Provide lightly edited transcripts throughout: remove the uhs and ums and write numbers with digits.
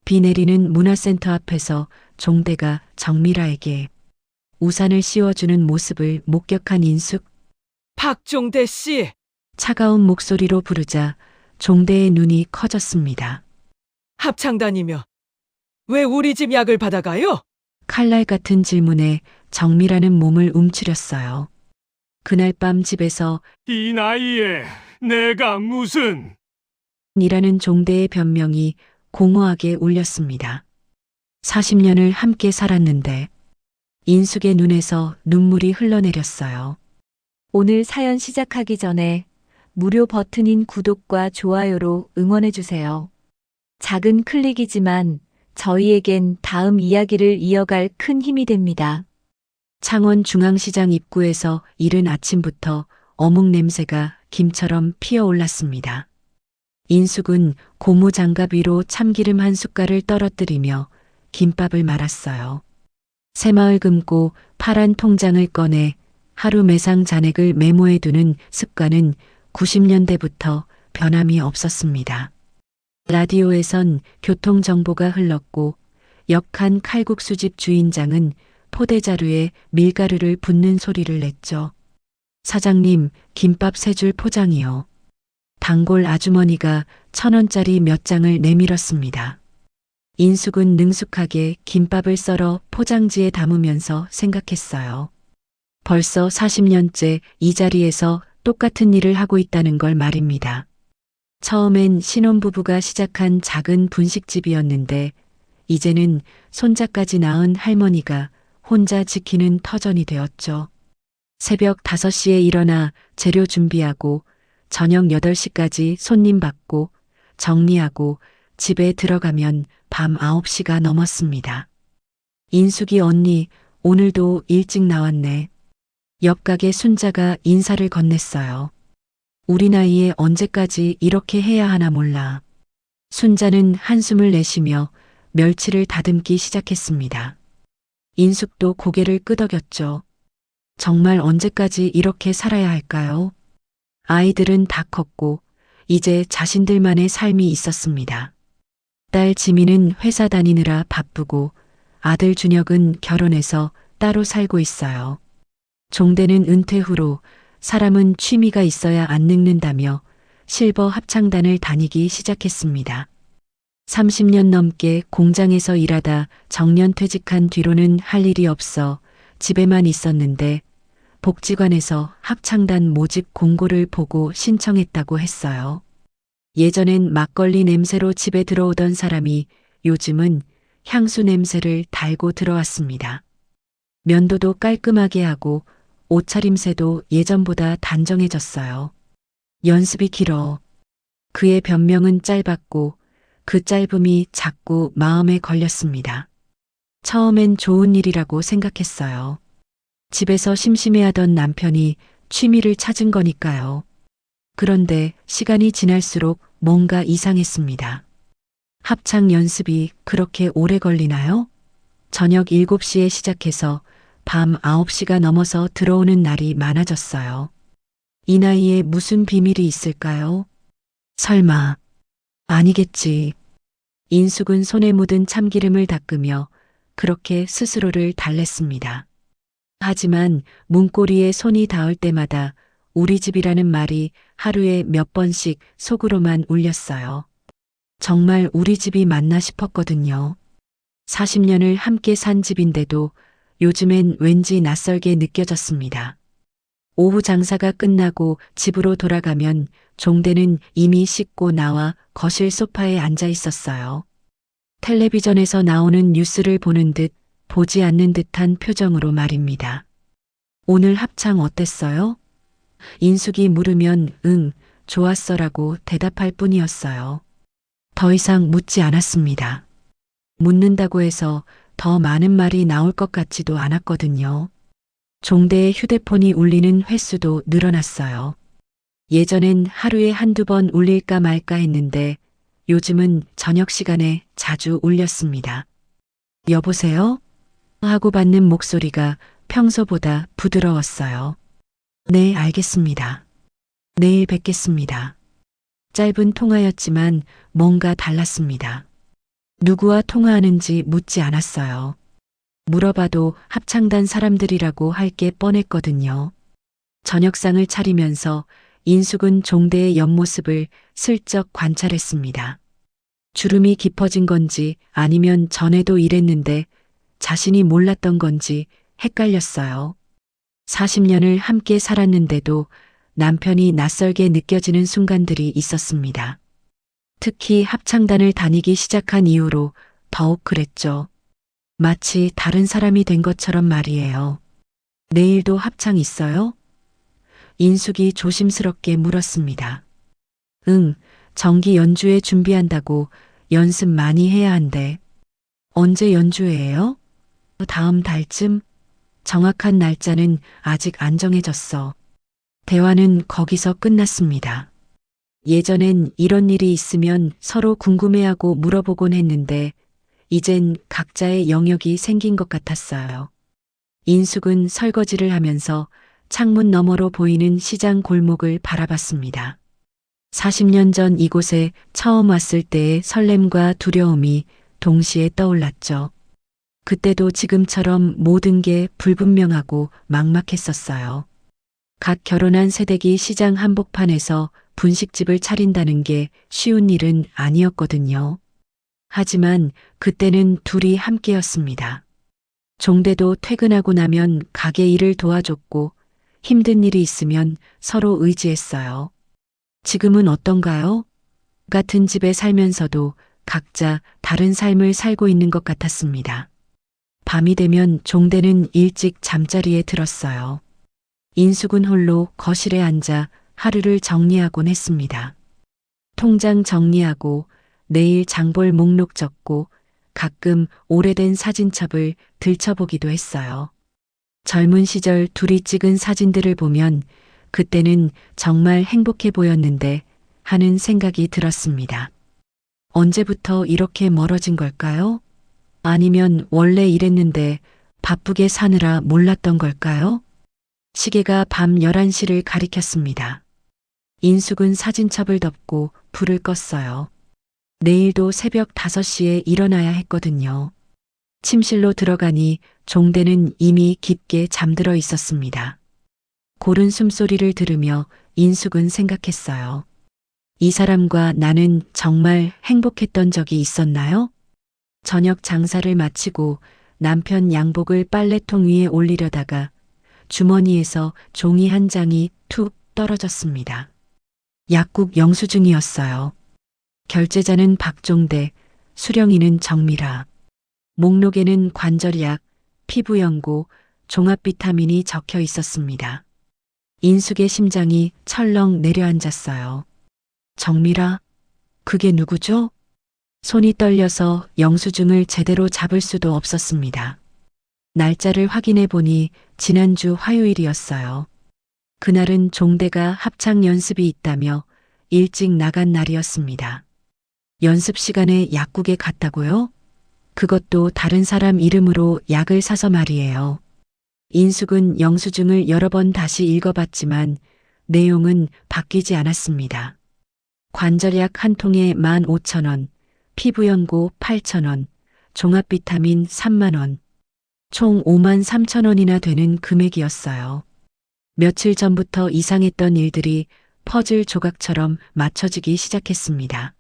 비 내리는 문화센터 앞에서 종대가 정미라에게 우산을 씌워주는 모습을 목격한 인숙. 박종대 씨, 차가운 목소리로 부르자 종대의 눈이 커졌습니다. 합창단이며 왜 우리 집 약을 받아가요? 칼날 같은 질문에 정미라는 몸을 움츠렸어요. 그날 밤 집에서 이 나이에 내가 무슨... 이라는 종대의 변명이 공허하게 울렸습니다. 40년을 함께 살았는데 인숙의 눈에서 눈물이 흘러내렸어요. 오늘 사연 시작하기 전에 무료 버튼인 구독과 좋아요로 응원해주세요. 작은 클릭이지만 저희에겐 다음 이야기를 이어갈 큰 힘이 됩니다. 창원 중앙시장 입구에서 이른 아침부터 어묵 냄새가 김처럼 피어올랐습니다. 인숙은 고무 장갑 위로 참기름 한 숟갈을 떨어뜨리며 김밥을 말았어요. 새마을 금고 파란 통장을 꺼내 하루 매상 잔액을 메모해두는 습관은 90년대부터 변함이 없었습니다. 라디오에선 교통정보가 흘렀고 역한 칼국수집 주인장은 포대자루에 밀가루를 붓는 소리를 냈죠. 사장님, 김밥 3줄 포장이요. 단골 아주머니가 1,000원짜리 몇 장을 내밀었습니다. 인숙은 능숙하게 김밥을 썰어 포장지에 담으면서 생각했어요. 벌써 40년째 이 자리에서 똑같은 일을 하고 있다는 걸 말입니다. 처음엔 신혼부부가 시작한 작은 분식집이었는데 이제는 손자까지 낳은 할머니가 혼자 지키는 터전이 되었죠. 새벽 5시에 일어나 재료 준비하고 저녁 8시까지 손님 받고 정리하고 집에 들어가면 밤 9시가 넘었습니다. 인숙이 언니, 오늘도 일찍 나왔네. 옆 가게 순자가 인사를 건넸어요. 우리 나이에 언제까지 이렇게 해야 하나 몰라. 순자는 한숨을 내쉬며 멸치를 다듬기 시작했습니다. 인숙도 고개를 끄덕였죠. 정말 언제까지 이렇게 살아야 할까요? 아이들은 다 컸고 이제 자신들만의 삶이 있었습니다. 딸 지민은 회사 다니느라 바쁘고 아들 준혁은 결혼해서 따로 살고 있어요. 종대는 은퇴 후로 사람은 취미가 있어야 안 늙는다며 실버 합창단을 다니기 시작했습니다. 30년 넘게 공장에서 일하다 정년퇴직한 뒤로는 할 일이 없어 집에만 있었는데 복지관에서 합창단 모집 공고를 보고 신청했다고 했어요. 예전엔 막걸리 냄새로 집에 들어오던 사람이 요즘은 향수 냄새를 달고 들어왔습니다. 면도도 깔끔하게 하고 옷차림새도 예전보다 단정해졌어요. 연습이 길어. 그의 변명은 짧았고 그 짧음이 자꾸 마음에 걸렸습니다. 처음엔 좋은 일이라고 생각했어요. 집에서 심심해하던 남편이 취미를 찾은 거니까요. 그런데 시간이 지날수록 뭔가 이상했습니다. 합창 연습이 그렇게 오래 걸리나요? 저녁 7시에 시작해서 밤 9시가 넘어서 들어오는 날이 많아졌어요. 이 나이에 무슨 비밀이 있을까요? 설마. 아니겠지. 인숙은 손에 묻은 참기름을 닦으며 그렇게 스스로를 달랬습니다. 하지만 문고리에 손이 닿을 때마다 우리 집이라는 말이 하루에 몇 번씩 속으로만 울렸어요. 정말 우리 집이 맞나 싶었거든요. 40년을 함께 산 집인데도 요즘엔 왠지 낯설게 느껴졌습니다. 오후 장사가 끝나고 집으로 돌아가면 종대는 이미 씻고 나와 거실 소파에 앉아 있었어요. 텔레비전에서 나오는 뉴스를 보는 듯 보지 않는 듯한 표정으로 말입니다. 오늘 합창 어땠어요? 인숙이 물으면 응, 좋았어라고 대답할 뿐이었어요. 더 이상 묻지 않았습니다. 묻는다고 해서 더 많은 말이 나올 것 같지도 않았거든요. 종대의 휴대폰이 울리는 횟수도 늘어났어요. 예전엔 하루에 한두 번 울릴까 말까 했는데 요즘은 저녁 시간에 자주 울렸습니다. 여보세요? 하고 받는 목소리가 평소보다 부드러웠어요. 네, 알겠습니다. 내일 뵙겠습니다. 짧은 통화였지만 뭔가 달랐습니다. 누구와 통화하는지 묻지 않았어요. 물어봐도 합창단 사람들이라고 할 게 뻔했거든요. 저녁상을 차리면서 인숙은 종대의 옆모습을 슬쩍 관찰했습니다. 주름이 깊어진 건지 아니면 전에도 이랬는데 자신이 몰랐던 건지 헷갈렸어요. 40년을 함께 살았는데도 남편이 낯설게 느껴지는 순간들이 있었습니다. 특히 합창단을 다니기 시작한 이후로 더욱 그랬죠. 마치 다른 사람이 된 것처럼 말이에요. 내일도 합창 있어요? 인숙이 조심스럽게 물었습니다. 응, 정기 연주회 준비한다고 연습 많이 해야 한대. 언제 연주회예요? 다음 달쯤? 정확한 날짜는 아직 안 정해졌어. 대화는 거기서 끝났습니다. 예전엔 이런 일이 있으면 서로 궁금해하고 물어보곤 했는데 이젠 각자의 영역이 생긴 것 같았어요. 인숙은 설거지를 하면서 창문 너머로 보이는 시장 골목을 바라봤습니다. 40년 전 이곳에 처음 왔을 때의 설렘과 두려움이 동시에 떠올랐죠. 그때도 지금처럼 모든 게 불분명하고 막막했었어요. 갓 결혼한 새댁이 시장 한복판에서 분식집을 차린다는 게 쉬운 일은 아니었거든요. 하지만 그때는 둘이 함께였습니다. 종대도 퇴근하고 나면 가게 일을 도와줬고 힘든 일이 있으면 서로 의지했어요. 지금은 어떤가요? 같은 집에 살면서도 각자 다른 삶을 살고 있는 것 같았습니다. 밤이 되면 종대는 일찍 잠자리에 들었어요. 인숙은 홀로 거실에 앉아 하루를 정리하곤 했습니다. 통장 정리하고 내일 장볼 목록 적고 가끔 오래된 사진첩을 들춰보기도 했어요. 젊은 시절 둘이 찍은 사진들을 보면 그때는 정말 행복해 보였는데 하는 생각이 들었습니다. 언제부터 이렇게 멀어진 걸까요? 아니면 원래 이랬는데 바쁘게 사느라 몰랐던 걸까요? 시계가 밤 11시를 가리켰습니다. 인숙은 사진첩을 덮고 불을 껐어요. 내일도 새벽 5시에 일어나야 했거든요. 침실로 들어가니 종대는 이미 깊게 잠들어 있었습니다. 고른 숨소리를 들으며 인숙은 생각했어요. 이 사람과 나는 정말 행복했던 적이 있었나요? 저녁 장사를 마치고 남편 양복을 빨래통 위에 올리려다가 주머니에서 종이 한 장이 툭 떨어졌습니다. 약국 영수증이었어요. 결제자는 박종대, 수령이는 정미라. 목록에는 관절약, 피부연고, 종합비타민이 적혀 있었습니다. 인숙의 심장이 철렁 내려앉았어요. 정미라? 그게 누구죠? 손이 떨려서 영수증을 제대로 잡을 수도 없었습니다. 날짜를 확인해 보니 지난주 화요일이었어요. 그날은 종대가 합창 연습이 있다며 일찍 나간 날이었습니다. 연습 시간에 약국에 갔다고요? 그것도 다른 사람 이름으로 약을 사서 말이에요. 인숙은 영수증을 여러 번 다시 읽어봤지만 내용은 바뀌지 않았습니다. 관절약 한 통에 15,000원, 피부연고 8,000원, 종합비타민 3만원, 총 53,000원이나 되는 금액이었어요. 며칠 전부터 이상했던 일들이 퍼즐 조각처럼 맞춰지기 시작했습니다.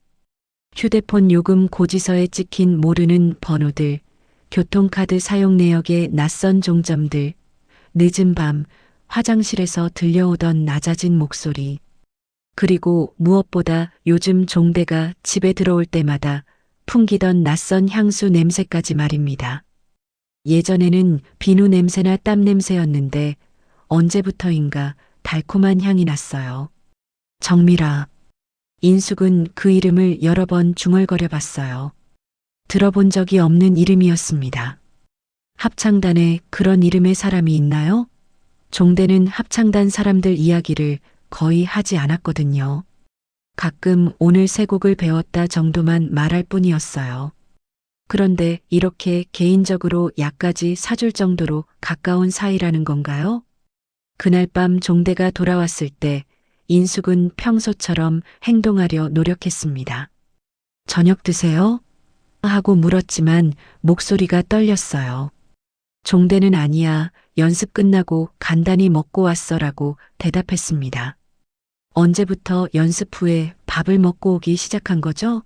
휴대폰 요금 고지서에 찍힌 모르는 번호들, 교통카드 사용 내역의 낯선 종점들, 늦은 밤 화장실에서 들려오던 낮아진 목소리, 그리고 무엇보다 요즘 종대가 집에 들어올 때마다 풍기던 낯선 향수 냄새까지 말입니다. 예전에는 비누 냄새나 땀 냄새였는데 언제부터인가 달콤한 향이 났어요. 정미라. 인숙은 그 이름을 여러 번 중얼거려 봤어요. 들어본 적이 없는 이름이었습니다. 합창단에 그런 이름의 사람이 있나요? 종대는 합창단 사람들 이야기를 거의 하지 않았거든요. 가끔 오늘 세 곡을 배웠다 정도만 말할 뿐이었어요. 그런데 이렇게 개인적으로 약까지 사줄 정도로 가까운 사이라는 건가요? 그날 밤 종대가 돌아왔을 때 인숙은 평소처럼 행동하려 노력했습니다. 저녁 드세요? 하고 물었지만 목소리가 떨렸어요. 종대는 아니야. 연습 끝나고 간단히 먹고 왔어라고 대답했습니다. 언제부터 연습 후에 밥을 먹고 오기 시작한 거죠?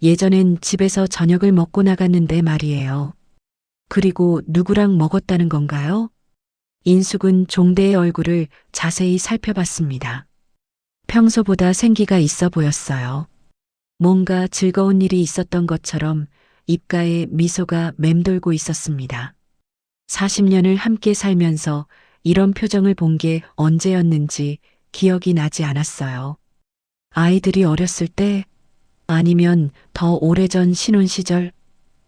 예전엔 집에서 저녁을 먹고 나갔는데 말이에요. 그리고 누구랑 먹었다는 건가요? 인숙은 종대의 얼굴을 자세히 살펴봤습니다. 평소보다 생기가 있어 보였어요. 뭔가 즐거운 일이 있었던 것처럼 입가에 미소가 맴돌고 있었습니다. 40년을 함께 살면서 이런 표정을 본 게 언제였는지 기억이 나지 않았어요. 아이들이 어렸을 때 아니면 더 오래전 신혼 시절.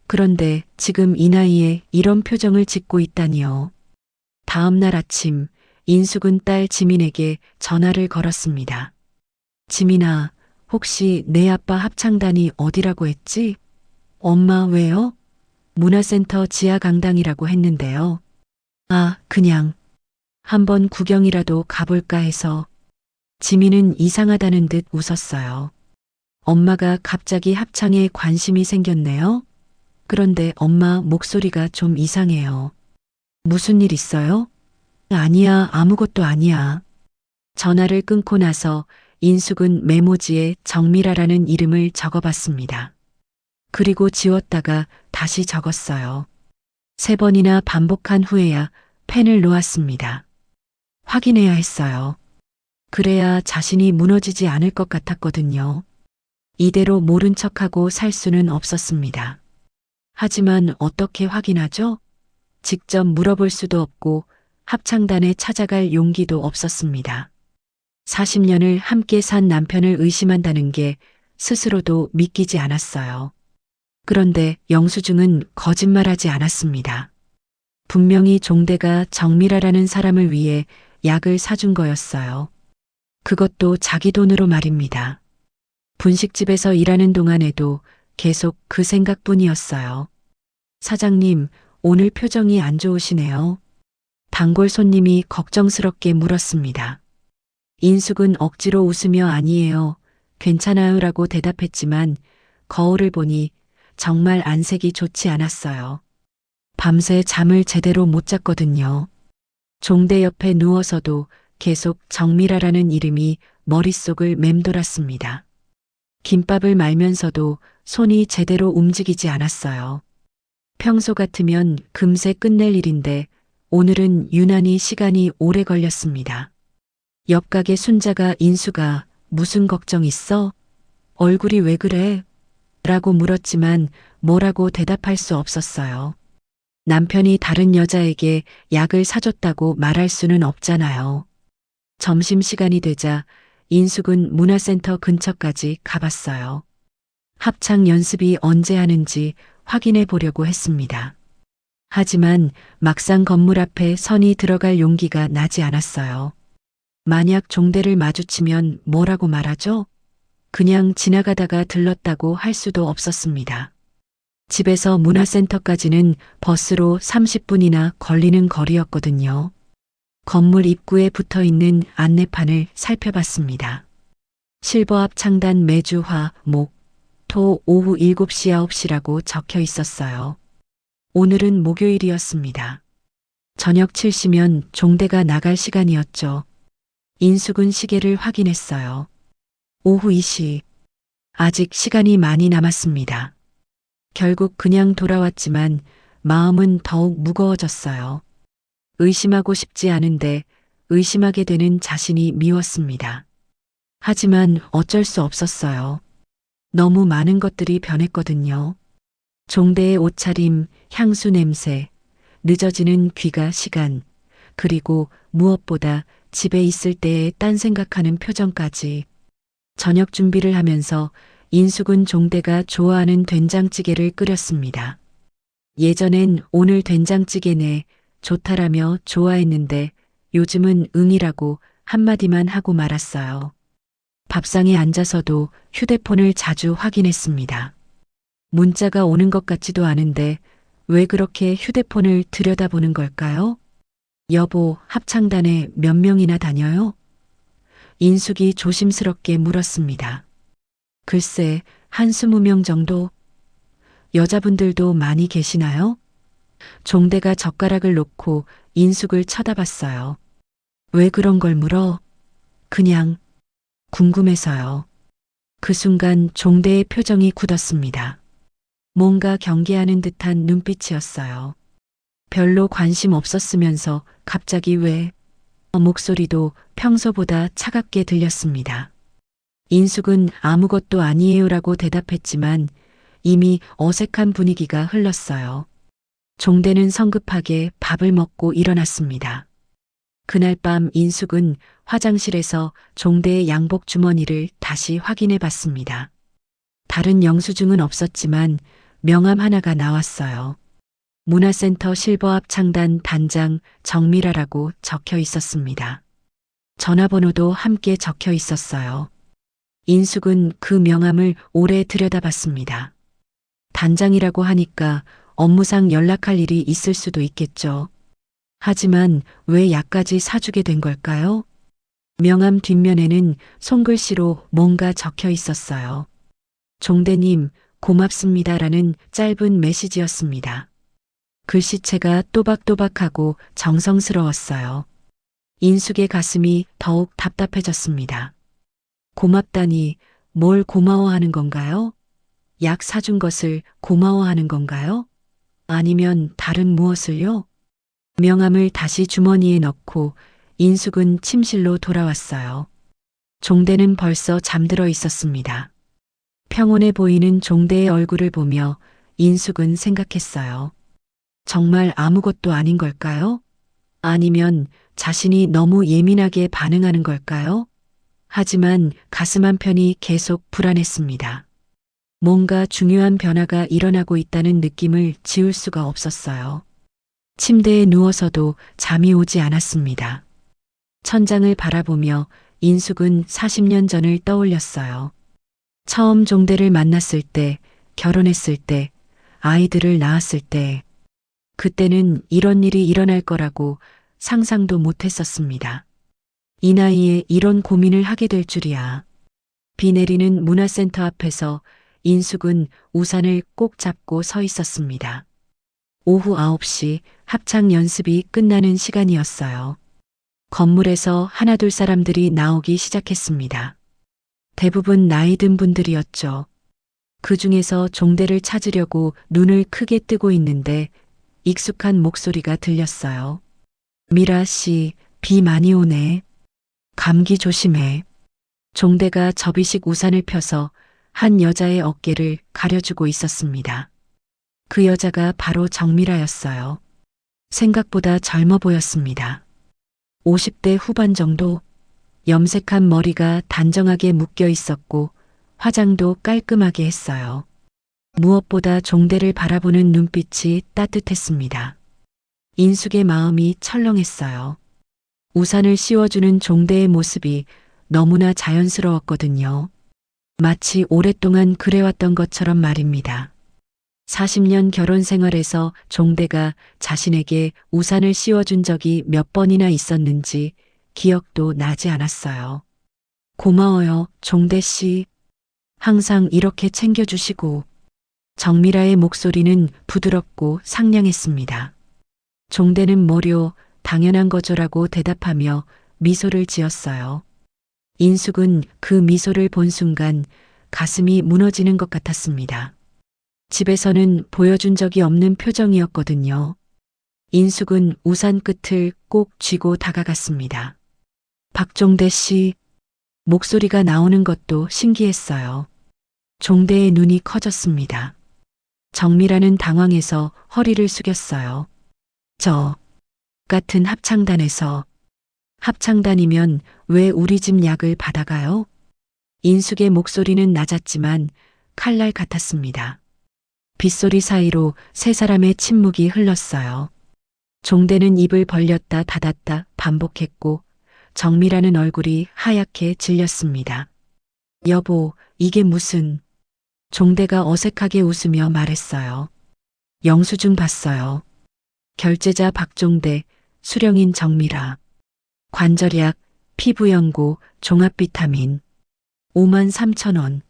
그런데 지금 이 나이에 이런 표정을 짓고 있다니요. 다음 날 아침 인숙은 딸 지민에게 전화를 걸었습니다. 지민아, 혹시 내 아빠 합창단이 어디라고 했지? 엄마 왜요? 문화센터 지하 강당이라고 했는데요. 아, 그냥 한번 구경이라도 가볼까 해서. 지민은 이상하다는 듯 웃었어요. 엄마가 갑자기 합창에 관심이 생겼네요. 그런데 엄마 목소리가 좀 이상해요. 무슨 일 있어요? 아니야, 아무것도 아니야. 전화를 끊고 나서 인숙은 메모지에 정미라라는 이름을 적어봤습니다. 그리고 지웠다가 다시 적었어요. 3번이나 반복한 후에야 펜을 놓았습니다. 확인해야 했어요. 그래야 자신이 무너지지 않을 것 같았거든요. 이대로 모른 척하고 살 수는 없었습니다. 하지만 어떻게 확인하죠? 직접 물어볼 수도 없고 합창단에 찾아갈 용기도 없었습니다. 40년을 함께 산 남편을 의심한다는 게 스스로도 믿기지 않았어요. 그런데 영수증은 거짓말하지 않았습니다. 분명히 종대가 정미라라는 사람을 위해 약을 사준 거였어요. 그것도 자기 돈으로 말입니다. 분식집에서 일하는 동안에도 계속 그 생각뿐이었어요. 사장님, 오늘 표정이 안 좋으시네요. 단골 손님이 걱정스럽게 물었습니다. 인숙은 억지로 웃으며 아니에요. 괜찮아요라고 대답했지만 거울을 보니 정말 안색이 좋지 않았어요. 밤새 잠을 제대로 못 잤거든요. 종대 옆에 누워서도 계속 정미라라는 이름이 머릿속을 맴돌았습니다. 김밥을 말면서도 손이 제대로 움직이지 않았어요. 평소 같으면 금세 끝낼 일인데 오늘은 유난히 시간이 오래 걸렸습니다. 옆 가게 순자가 인수가 무슨 걱정 있어? 얼굴이 왜 그래? 라고 물었지만 뭐라고 대답할 수 없었어요. 남편이 다른 여자에게 약을 사줬다고 말할 수는 없잖아요. 점심시간이 되자 인숙은 문화센터 근처까지 가봤어요. 합창 연습이 언제 하는지 확인해 보려고 했습니다. 하지만 막상 건물 앞에 선이 들어갈 용기가 나지 않았어요. 만약 종대를 마주치면 뭐라고 말하죠? 그냥 지나가다가 들렀다고 할 수도 없었습니다. 집에서 문화센터까지는 버스로 30분이나 걸리는 거리였거든요. 건물 입구에 붙어 있는 안내판을 살펴봤습니다. 실버 합창단 매주 화, 목, 토 오후 7시 9시라고 적혀 있었어요. 오늘은 목요일이었습니다. 저녁 7시면 종대가 나갈 시간이었죠. 인숙은 시계를 확인했어요. 오후 2시. 아직 시간이 많이 남았습니다. 결국 그냥 돌아왔지만 마음은 더욱 무거워졌어요. 의심하고 싶지 않은데 의심하게 되는 자신이 미웠습니다. 하지만 어쩔 수 없었어요. 너무 많은 것들이 변했거든요. 종대의 옷차림, 향수 냄새, 늦어지는 귀가 시간, 그리고 무엇보다 집에 있을 때의 딴 생각하는 표정까지. 저녁 준비를 하면서 인숙은 종대가 좋아하는 된장찌개를 끓였습니다. 예전엔 오늘 된장찌개네 좋다라며 좋아했는데 요즘은 응이라고 한마디만 하고 말았어요. 밥상에 앉아서도 휴대폰을 자주 확인했습니다. 문자가 오는 것 같지도 않은데 왜 그렇게 휴대폰을 들여다보는 걸까요? 여보, 합창단에 몇 명이나 다녀요? 인숙이 조심스럽게 물었습니다. 글쎄, 한 20명 정도? 여자분들도 많이 계시나요? 종대가 젓가락을 놓고 인숙을 쳐다봤어요. 왜 그런 걸 물어? 그냥 궁금해서요. 그 순간 종대의 표정이 굳었습니다. 뭔가 경계하는 듯한 눈빛이었어요. 별로 관심 없었으면서 갑자기 왜? 목소리도 평소보다 차갑게 들렸습니다. 인숙은 아무것도 아니에요라고 대답했지만 이미 어색한 분위기가 흘렀어요. 종대는 성급하게 밥을 먹고 일어났습니다. 그날 밤 인숙은 화장실에서 종대의 양복 주머니를 다시 확인해 봤습니다. 다른 영수증은 없었지만 명함 하나가 나왔어요. 문화센터 실버압 창단 단장 정미라라고 적혀 있었습니다. 전화번호도 함께 적혀 있었어요. 인숙은 그 명함을 오래 들여다봤습니다. 단장이라고 하니까 업무상 연락할 일이 있을 수도 있겠죠. 하지만 왜 약까지 사주게 된 걸까요? 명함 뒷면에는 손글씨로 뭔가 적혀 있었어요. 종대님, 고맙습니다라는 짧은 메시지였습니다. 글씨체가 또박또박하고 정성스러웠어요. 인숙의 가슴이 더욱 답답해졌습니다. 고맙다니 뭘 고마워하는 건가요? 약 사준 것을 고마워하는 건가요? 아니면 다른 무엇을요? 명함을 다시 주머니에 넣고 인숙은 침실로 돌아왔어요. 종대는 벌써 잠들어 있었습니다. 평온해 보이는 종대의 얼굴을 보며 인숙은 생각했어요. 정말 아무것도 아닌 걸까요? 아니면 자신이 너무 예민하게 반응하는 걸까요? 하지만 가슴 한편이 계속 불안했습니다. 뭔가 중요한 변화가 일어나고 있다는 느낌을 지울 수가 없었어요. 침대에 누워서도 잠이 오지 않았습니다. 천장을 바라보며 인숙은 40년 전을 떠올렸어요. 처음 종대를 만났을 때, 결혼했을 때, 아이들을 낳았을 때, 그때는 이런 일이 일어날 거라고 상상도 못했었습니다. 이 나이에 이런 고민을 하게 될 줄이야. 비 내리는 문화센터 앞에서 인숙은 우산을 꼭 잡고 서 있었습니다. 오후 9시 합창 연습이 끝나는 시간이었어요. 건물에서 하나둘 사람들이 나오기 시작했습니다. 대부분 나이 든 분들이었죠. 그 중에서 종대를 찾으려고 눈을 크게 뜨고 있는데 익숙한 목소리가 들렸어요. 미라 씨, 비 많이 오네. 감기 조심해. 종대가 접이식 우산을 펴서 한 여자의 어깨를 가려주고 있었습니다. 그 여자가 바로 정미라였어요. 생각보다 젊어 보였습니다. 50대 후반 정도, 염색한 머리가 단정하게 묶여 있었고 화장도 깔끔하게 했어요. 무엇보다 종대를 바라보는 눈빛이 따뜻했습니다. 인숙의 마음이 철렁했어요. 우산을 씌워주는 종대의 모습이 너무나 자연스러웠거든요. 마치 오랫동안 그래왔던 것처럼 말입니다. 40년 결혼 생활에서 종대가 자신에게 우산을 씌워준 적이 몇 번이나 있었는지 기억도 나지 않았어요. 고마워요, 종대 씨. 항상 이렇게 챙겨주시고. 정미라의 목소리는 부드럽고 상냥했습니다. 종대는 뭐료, 당연한 거죠라고 대답하며 미소를 지었어요. 인숙은 그 미소를 본 순간 가슴이 무너지는 것 같았습니다. 집에서는 보여준 적이 없는 표정이었거든요. 인숙은 우산 끝을 꼭 쥐고 다가갔습니다. 박종대 씨, 목소리가 나오는 것도 신기했어요. 종대의 눈이 커졌습니다. 정미라는 당황해서 허리를 숙였어요. 저 같은 합창단에서. 합창단이면 왜 우리 집 약을 받아가요? 인숙의 목소리는 낮았지만 칼날 같았습니다. 빗소리 사이로 세 사람의 침묵이 흘렀어요. 종대는 입을 벌렸다 닫았다 반복했고 정미라는 얼굴이 하얗게 질렸습니다. 여보, 이게 무슨... 종대가 어색하게 웃으며 말했어요. 영수증 봤어요. 결제자 박종대, 수령인 정미라. 관절약, 피부연고, 종합비타민. 53,000원.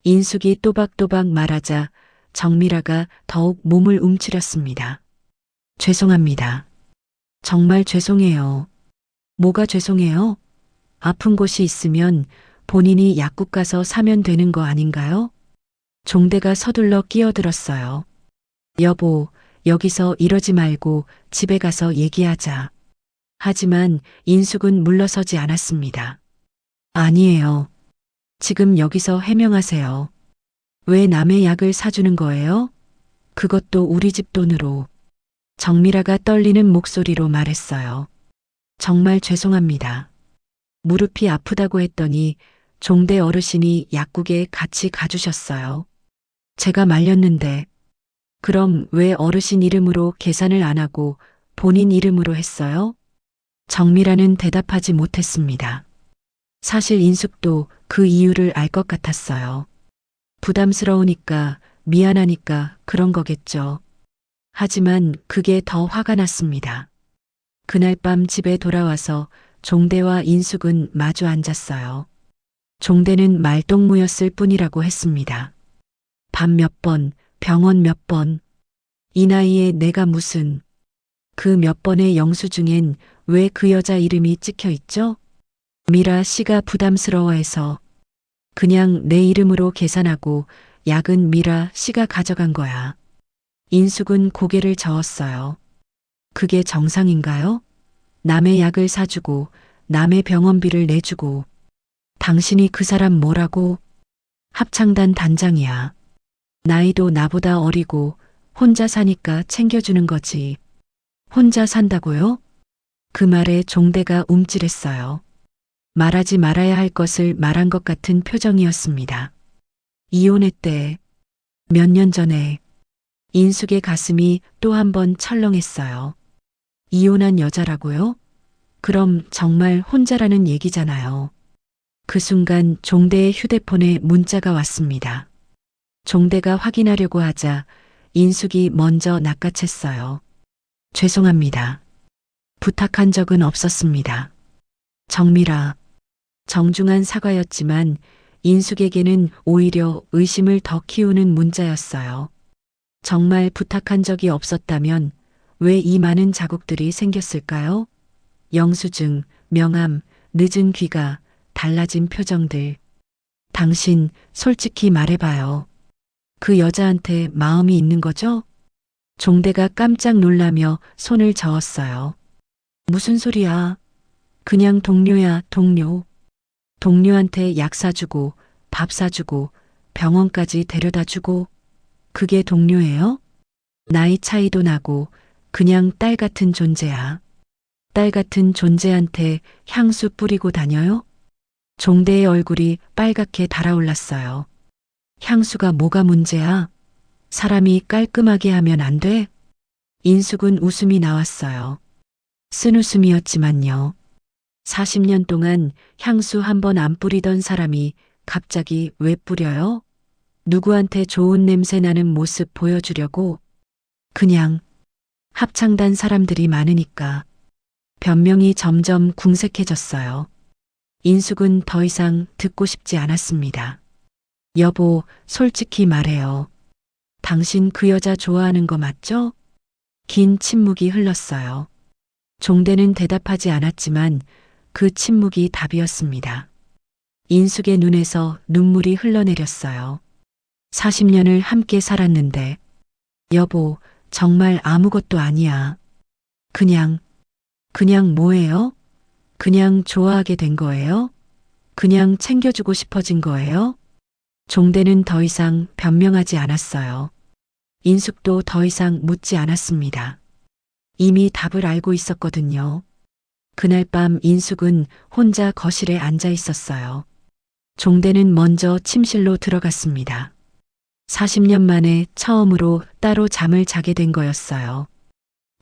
인숙이 또박또박 말하자 정미라가 더욱 몸을 움츠렸습니다. 죄송합니다. 정말 죄송해요. 뭐가 죄송해요? 아픈 곳이 있으면 본인이 약국 가서 사면 되는 거 아닌가요? 종대가 서둘러 끼어들었어요. 여보, 여기서 이러지 말고 집에 가서 얘기하자. 하지만 인숙은 물러서지 않았습니다. 아니에요. 지금 여기서 해명하세요. 왜 남의 약을 사주는 거예요? 그것도 우리 집 돈으로. 정미라가 떨리는 목소리로 말했어요. 정말 죄송합니다. 무릎이 아프다고 했더니 종대 어르신이 약국에 같이 가주셨어요. 제가 말렸는데, 그럼 왜 어르신 이름으로 계산을 안 하고 본인 이름으로 했어요? 정미라는 대답하지 못했습니다. 사실 인숙도 그 이유를 알 것 같았어요. 부담스러우니까, 미안하니까 그런 거겠죠. 하지만 그게 더 화가 났습니다. 그날 밤 집에 돌아와서 종대와 인숙은 마주 앉았어요. 종대는 말동무였을 뿐이라고 했습니다. 밥 몇 번, 병원 몇 번. 이 나이에 내가 무슨. 그 몇 번의 영수증엔 왜 그 여자 이름이 찍혀 있죠? 미라 씨가 부담스러워해서 그냥 내 이름으로 계산하고 약은 미라 씨가 가져간 거야. 인숙은 고개를 저었어요. 그게 정상인가요? 남의 약을 사주고 남의 병원비를 내주고 당신이 그 사람 뭐라고? 합창단 단장이야. 나이도 나보다 어리고 혼자 사니까 챙겨주는 거지. 혼자 산다고요? 그 말에 종대가 움찔했어요. 말하지 말아야 할 것을 말한 것 같은 표정이었습니다. 이혼했대. 몇 년 전에. 인숙의 가슴이 또 한 번 철렁했어요. 이혼한 여자라고요? 그럼 정말 혼자라는 얘기잖아요. 그 순간 종대의 휴대폰에 문자가 왔습니다. 종대가 확인하려고 하자 인숙이 먼저 낚아챘어요. 죄송합니다. 부탁한 적은 없었습니다. 정미라. 정중한 사과였지만 인숙에게는 오히려 의심을 더 키우는 문자였어요. 정말 부탁한 적이 없었다면 왜 이 많은 자국들이 생겼을까요? 영수증, 명함, 늦은 귀가, 달라진 표정들. 당신 솔직히 말해봐요. 그 여자한테 마음이 있는 거죠? 종대가 깜짝 놀라며 손을 저었어요. 무슨 소리야? 그냥 동료야, 동료. 동료한테 약 사주고, 밥 사주고, 병원까지 데려다 주고, 그게 동료예요? 나이 차이도 나고, 그냥 딸 같은 존재야. 딸 같은 존재한테 향수 뿌리고 다녀요? 종대의 얼굴이 빨갛게 달아올랐어요. 향수가 뭐가 문제야? 사람이 깔끔하게 하면 안 돼? 인숙은 웃음이 나왔어요. 쓴웃음이었지만요. 40년 동안 향수 한 번 안 뿌리던 사람이 갑자기 왜 뿌려요? 누구한테 좋은 냄새 나는 모습 보여주려고? 그냥 합창단 사람들이 많으니까. 변명이 점점 궁색해졌어요. 인숙은 더 이상 듣고 싶지 않았습니다. 여보, 솔직히 말해요. 당신 그 여자 좋아하는 거 맞죠? 긴 침묵이 흘렀어요. 종대는 대답하지 않았지만 그 침묵이 답이었습니다. 인숙의 눈에서 눈물이 흘러내렸어요. 40년을 함께 살았는데, 여보, 정말 아무것도 아니야. 그냥 뭐예요? 그냥 좋아하게 된 거예요? 그냥 챙겨주고 싶어진 거예요? 종대는 더 이상 변명하지 않았어요. 인숙도 더 이상 묻지 않았습니다. 이미 답을 알고 있었거든요. 그날 밤 인숙은 혼자 거실에 앉아 있었어요. 종대는 먼저 침실로 들어갔습니다. 40년 만에 처음으로 따로 잠을 자게 된 거였어요.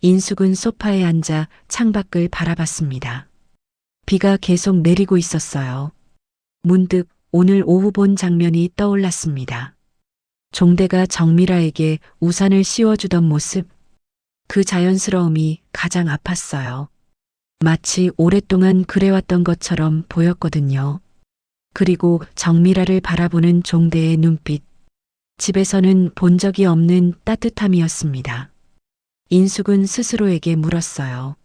인숙은 소파에 앉아 창밖을 바라봤습니다. 비가 계속 내리고 있었어요. 문득 오늘 오후 본 장면이 떠올랐습니다. 종대가 정미라에게 우산을 씌워주던 모습, 그 자연스러움이 가장 아팠어요. 마치 오랫동안 그래왔던 것처럼 보였거든요. 그리고 정미라를 바라보는 종대의 눈빛, 집에서는 본 적이 없는 따뜻함이었습니다. 인숙은 스스로에게 물었어요.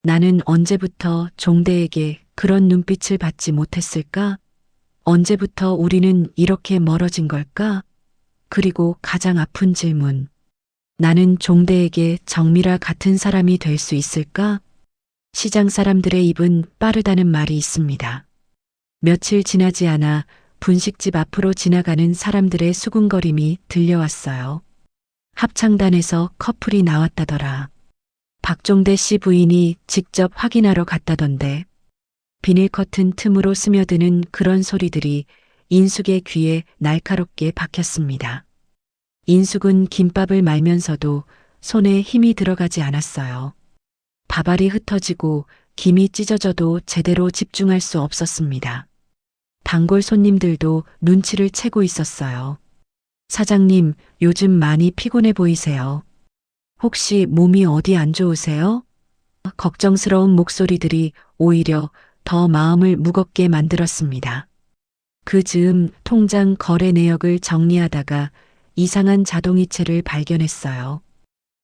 나는 언제부터 종대에게 그런 눈빛을 받지 못했을까? 언제부터 우리는 이렇게 멀어진 걸까? 그리고 가장 아픈 질문. 나는 종대에게 정미라 같은 사람이 될 수 있을까? 시장 사람들의 입은 빠르다는 말이 있습니다. 며칠 지나지 않아 분식집 앞으로 지나가는 사람들의 수군거림이 들려왔어요. 합창단에서 커플이 나왔다더라. 박종대 씨 부인이 직접 확인하러 갔다던데. 비닐 커튼 틈으로 스며드는 그런 소리들이 인숙의 귀에 날카롭게 박혔습니다. 인숙은 김밥을 말면서도 손에 힘이 들어가지 않았어요. 밥알이 흩어지고 김이 찢어져도 제대로 집중할 수 없었습니다. 단골 손님들도 눈치를 채고 있었어요. 사장님, 요즘 많이 피곤해 보이세요. 혹시 몸이 어디 안 좋으세요? 걱정스러운 목소리들이 오히려 더 마음을 무겁게 만들었습니다. 그 즈음 통장 거래 내역을 정리하다가 이상한 자동이체를 발견했어요.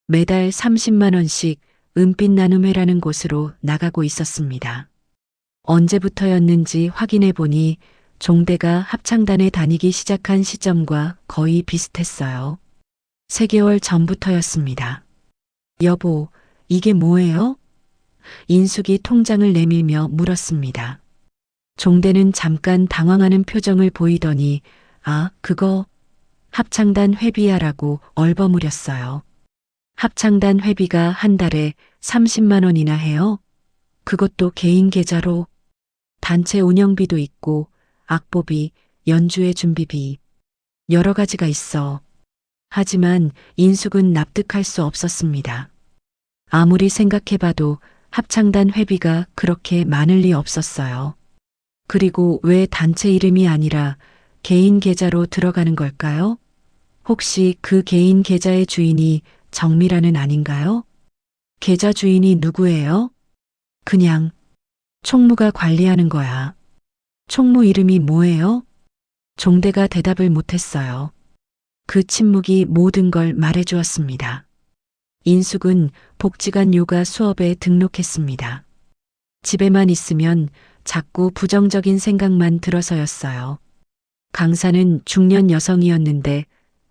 매달 30만 원씩 은빛 나눔회라는 곳으로 나가고 있었습니다. 언제부터였는지 확인해 보니 종대가 합창단에 다니기 시작한 시점과 거의 비슷했어요. 3개월 전부터였습니다. 여보, 이게 뭐예요? 인숙이 통장을 내밀며 물었습니다. 종대는 잠깐 당황하는 표정을 보이더니 그거 합창단 회비야라고 얼버무렸어요. 합창단 회비가 한 달에 30만 원이나 해요? 그것도 개인 계좌로. 단체 운영비도 있고 악보비, 연주회 준비비, 여러 가지가 있어. 하지만 인숙은 납득할 수 없었습니다. 아무리 생각해봐도 합창단 회비가 그렇게 많을 리 없었어요. 그리고 왜 단체 이름이 아니라 개인 계좌로 들어가는 걸까요? 혹시 그 개인 계좌의 주인이 정미라는 아닌가요? 계좌 주인이 누구예요? 그냥 총무가 관리하는 거야. 총무 이름이 뭐예요? 종대가 대답을 못했어요. 그 침묵이 모든 걸 말해주었습니다. 인숙은 복지관 요가 수업에 등록했습니다. 집에만 있으면 자꾸 부정적인 생각만 들어서였어요. 강사는 중년 여성이었는데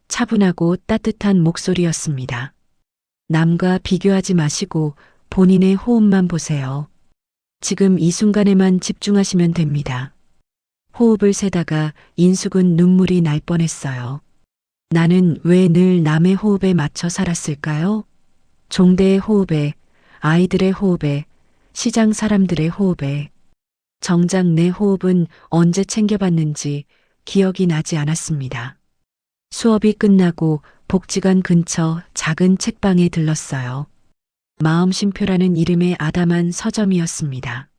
차분하고 따뜻한 목소리였습니다. 남과 비교하지 마시고 본인의 호흡만 보세요. 지금 이 순간에만 집중하시면 됩니다. 호흡을 세다가 인숙은 눈물이 날 뻔했어요. 나는 왜 늘 남의 호흡에 맞춰 살았을까요? 종대의 호흡에, 아이들의 호흡에, 시장 사람들의 호흡에. 정작 내 호흡은 언제 챙겨봤는지 기억이 나지 않았습니다. 수업이 끝나고 복지관 근처 작은 책방에 들렀어요. 마음쉼표라는 이름의 아담한 서점이었습니다.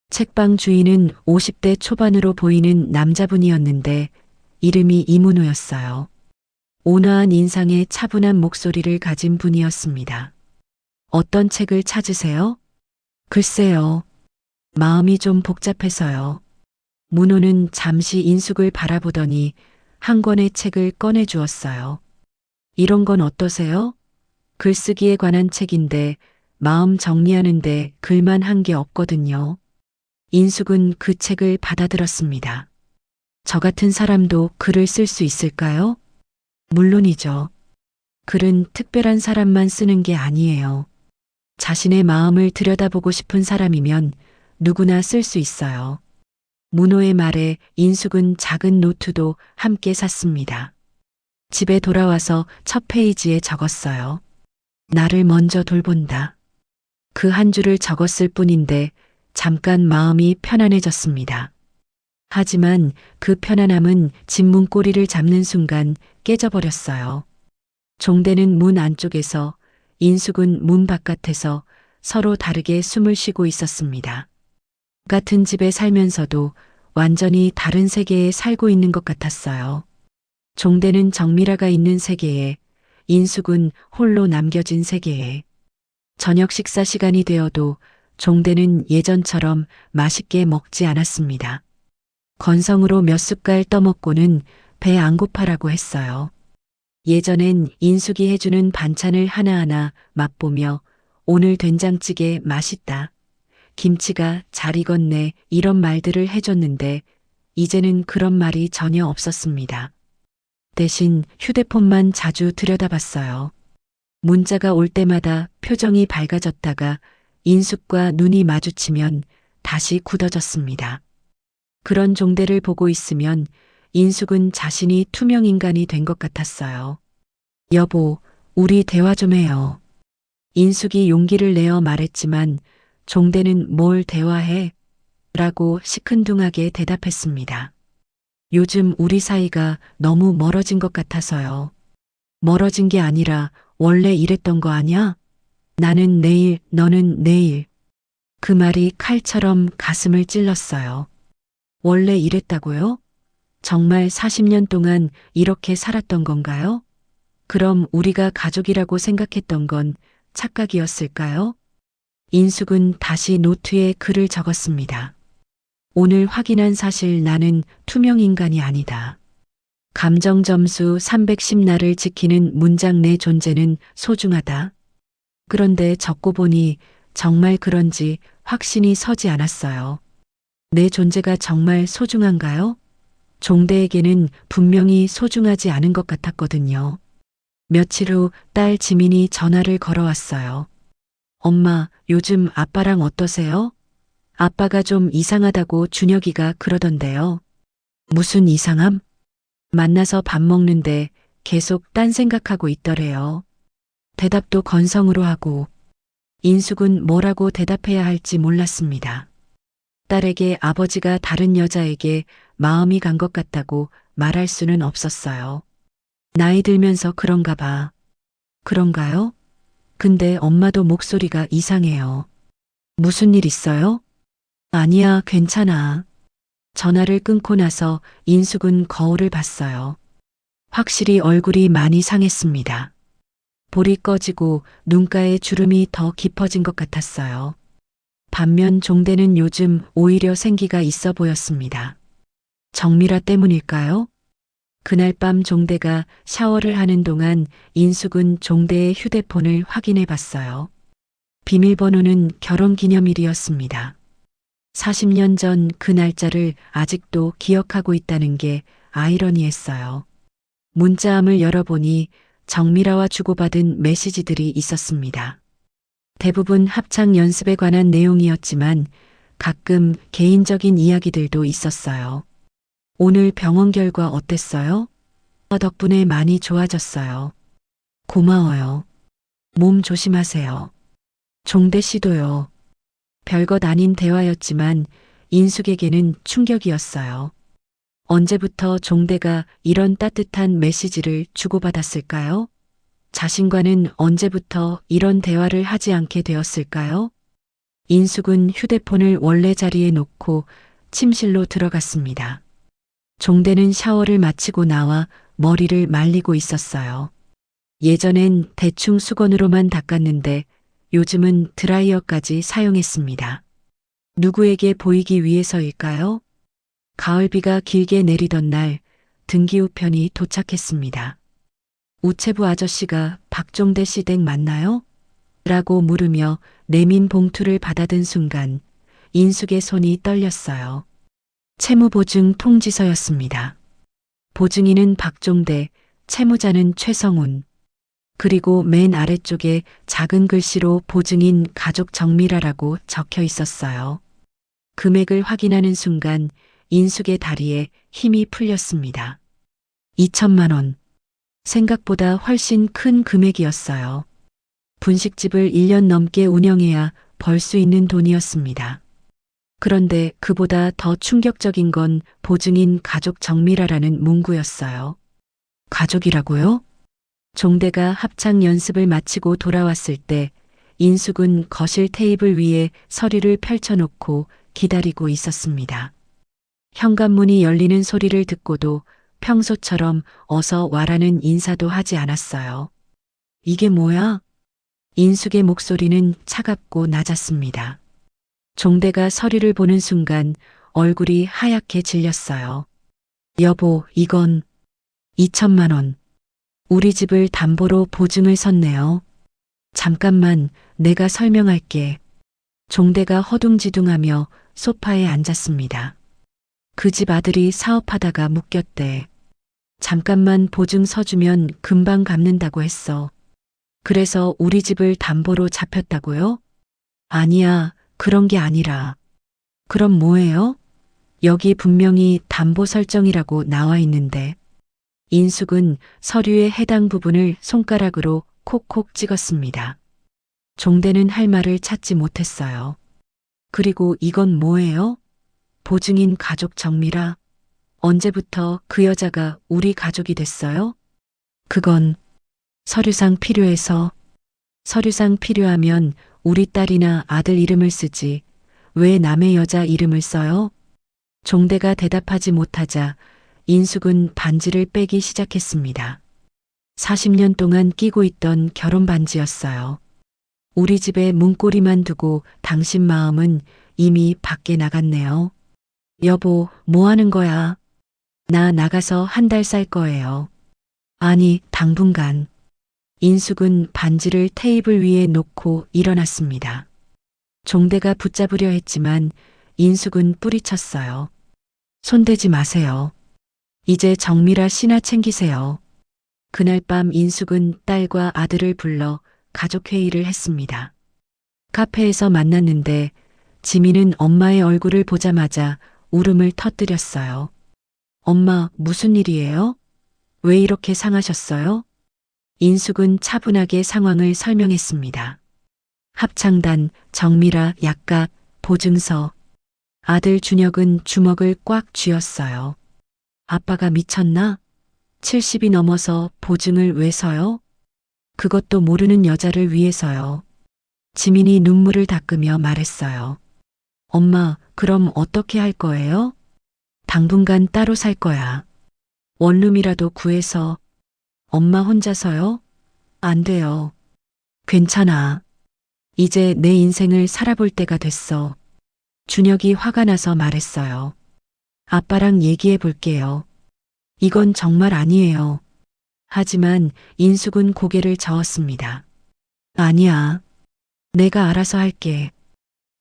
책방 주인은 50대 초반으로 보이는 남자분이었는데 이름이 이문호였어요. 온화한 인상에 차분한 목소리를 가진 분이었습니다. 어떤 책을 찾으세요? 글쎄요. 마음이 좀 복잡해서요. 문호는 잠시 인숙을 바라보더니 한 권의 책을 꺼내 주었어요. 이런 건 어떠세요? 글쓰기에 관한 책인데 마음 정리하는데 글만 한 게 없거든요. 인숙은 그 책을 받아들었습니다. 저 같은 사람도 글을 쓸 수 있을까요? 물론이죠. 글은 특별한 사람만 쓰는 게 아니에요. 자신의 마음을 들여다보고 싶은 사람이면 누구나 쓸 수 있어요. 문호의 말에 인숙은 작은 노트도 함께 샀습니다. 집에 돌아와서 첫 페이지에 적었어요. 나를 먼저 돌본다. 그 한 줄을 적었을 뿐인데 잠깐 마음이 편안해졌습니다. 하지만 그 편안함은 진문고리를 잡는 순간 깨져버렸어요. 종대는 문 안쪽에서, 인숙은 문 바깥에서 서로 다르게 숨을 쉬고 있었습니다. 같은 집에 살면서도 완전히 다른 세계에 살고 있는 것 같았어요. 종대는 정미라가 있는 세계에, 인숙은 홀로 남겨진 세계에. 저녁 식사 시간이 되어도 종대는 예전처럼 맛있게 먹지 않았습니다. 건성으로 몇 숟갈 떠먹고는 배 안 고파라고 했어요. 예전엔 인숙이 해주는 반찬을 하나하나 맛보며 오늘 된장찌개 맛있다. 김치가 잘 익었네. 이런 말들을 해줬는데 이제는 그런 말이 전혀 없었습니다. 대신 휴대폰만 자주 들여다봤어요. 문자가 올 때마다 표정이 밝아졌다가 인숙과 눈이 마주치면 다시 굳어졌습니다. 그런 종대를 보고 있으면 인숙은 자신이 투명 인간이 된 것 같았어요. 여보, 우리 대화 좀 해요. 인숙이 용기를 내어 말했지만 종대는 뭘 대화해? 라고 시큰둥하게 대답했습니다. 요즘 우리 사이가 너무 멀어진 것 같아서요. 멀어진 게 아니라 원래 이랬던 거 아냐? 나는 내일, 너는 내일. 그 말이 칼처럼 가슴을 찔렀어요. 원래 이랬다고요? 정말 40년 동안 이렇게 살았던 건가요? 그럼 우리가 가족이라고 생각했던 건 착각이었을까요? 인숙은 다시 노트에 글을 적었습니다. 오늘 확인한 사실 나는 투명 인간이 아니다. 감정 점수 310 나를 지키는 문장 내 존재는 소중하다. 그런데 적고 보니 정말 그런지 확신이 서지 않았어요. 내 존재가 정말 소중한가요? 종대에게는 분명히 소중하지 않은 것 같았거든요. 며칠 후 딸 지민이 전화를 걸어왔어요. 엄마, 요즘 아빠랑 어떠세요? 아빠가 좀 이상하다고 준혁이가 그러던데요. 무슨 이상함? 만나서 밥 먹는데 계속 딴 생각하고 있더래요. 대답도 건성으로 하고. 인숙은 뭐라고 대답해야 할지 몰랐습니다. 딸에게 아버지가 다른 여자에게 마음이 간 것 같다고 말할 수는 없었어요. 나이 들면서 그런가 봐. 그런가요? 근데 엄마도 목소리가 이상해요. 무슨 일 있어요? 아니야, 괜찮아. 전화를 끊고 나서 인숙은 거울을 봤어요. 확실히 얼굴이 많이 상했습니다. 볼이 꺼지고 눈가에 주름이 더 깊어진 것 같았어요. 반면 종대는 요즘 오히려 생기가 있어 보였습니다. 정미라 때문일까요? 그날 밤 종대가 샤워를 하는 동안 인숙은 종대의 휴대폰을 확인해 봤어요. 비밀번호는 결혼기념일이었습니다. 40년 전 그 날짜를 아직도 기억하고 있다는 게 아이러니했어요. 문자함을 열어보니 정미라와 주고받은 메시지들이 있었습니다. 대부분 합창 연습에 관한 내용이었지만 가끔 개인적인 이야기들도 있었어요. 오늘 병원 결과 어땠어요? 덕분에 많이 좋아졌어요. 고마워요. 몸 조심하세요. 종대 씨도요. 별것 아닌 대화였지만 인숙에게는 충격이었어요. 언제부터 종대가 이런 따뜻한 메시지를 주고받았을까요? 자신과는 언제부터 이런 대화를 하지 않게 되었을까요? 인숙은 휴대폰을 원래 자리에 놓고 침실로 들어갔습니다. 종대는 샤워를 마치고 나와 머리를 말리고 있었어요. 예전엔 대충 수건으로만 닦았는데 요즘은 드라이어까지 사용했습니다. 누구에게 보이기 위해서일까요? 가을비가 길게 내리던 날 등기우편이 도착했습니다. 우체부 아저씨가 박종대 씨 댁 맞나요? 라고 물으며 내민 봉투를 받아든 순간 인숙의 손이 떨렸어요. 채무보증 통지서였습니다. 보증인은 박종대, 채무자는 최성훈. 그리고 맨 아래쪽에 작은 글씨로 보증인 가족 정미라라고 적혀 있었어요. 금액을 확인하는 순간 인숙의 다리에 힘이 풀렸습니다. 2천만 원. 생각보다 훨씬 큰 금액이었어요. 분식집을 1년 넘게 운영해야 벌 수 있는 돈이었습니다. 그런데 그보다 더 충격적인 건 보증인 가족 정미라라는 문구였어요. 가족이라고요? 종대가 합창 연습을 마치고 돌아왔을 때 인숙은 거실 테이블 위에 서류를 펼쳐놓고 기다리고 있었습니다. 현관문이 열리는 소리를 듣고도 평소처럼 어서 와라는 인사도 하지 않았어요. 이게 뭐야? 인숙의 목소리는 차갑고 낮았습니다. 종대가 서류를 보는 순간 얼굴이 하얗게 질렸어요. 여보, 이건 2천만 원. 우리 집을 담보로 보증을 섰네요. 잠깐만, 내가 설명할게. 종대가 허둥지둥하며 소파에 앉았습니다. 그 집 아들이 사업하다가 묶였대. 잠깐만 보증 서주면 금방 갚는다고 했어. 그래서 우리 집을 담보로 잡혔다고요? 아니야, 그런 게 아니라. 그럼 뭐예요? 여기 분명히 담보 설정이라고 나와 있는데. 인숙은 서류의 해당 부분을 손가락으로 콕콕 찍었습니다. 종대는 할 말을 찾지 못했어요. 그리고 이건 뭐예요? 보증인 가족 정미라. 언제부터 그 여자가 우리 가족이 됐어요? 그건 서류상 필요해서. 서류상 필요하면 우리 딸이나 아들 이름을 쓰지. 왜 남의 여자 이름을 써요? 종대가 대답하지 못하자 인숙은 반지를 빼기 시작했습니다. 40년 동안 끼고 있던 결혼 반지였어요. 우리 집에 문고리만 두고 당신 마음은 이미 밖에 나갔네요. 여보, 뭐 하는 거야? 나 나가서 한 달 살 거예요. 아니, 당분간. 인숙은 반지를 테이블 위에 놓고 일어났습니다. 종대가 붙잡으려 했지만 인숙은 뿌리쳤어요. 손대지 마세요. 이제 정미라 씨나 챙기세요. 그날 밤 인숙은 딸과 아들을 불러 가족회의를 했습니다. 카페에서 만났는데 지민은 엄마의 얼굴을 보자마자 울음을 터뜨렸어요. 엄마, 무슨 일이에요? 왜 이렇게 상하셨어요? 인숙은 차분하게 상황을 설명했습니다. 합창단, 정미라, 약값, 보증서. 아들 준혁은 주먹을 꽉 쥐었어요. 아빠가 미쳤나? 70이 넘어서 보증을 왜 서요? 그것도 모르는 여자를 위해서요. 지민이 눈물을 닦으며 말했어요. 엄마, 그럼 어떻게 할 거예요? 당분간 따로 살 거야. 원룸이라도 구해서. 엄마 혼자서요? 안 돼요. 괜찮아. 이제 내 인생을 살아볼 때가 됐어. 준혁이 화가 나서 말했어요. 아빠랑 얘기해 볼게요. 이건 정말 아니에요. 하지만 인숙은 고개를 저었습니다. 아니야. 내가 알아서 할게.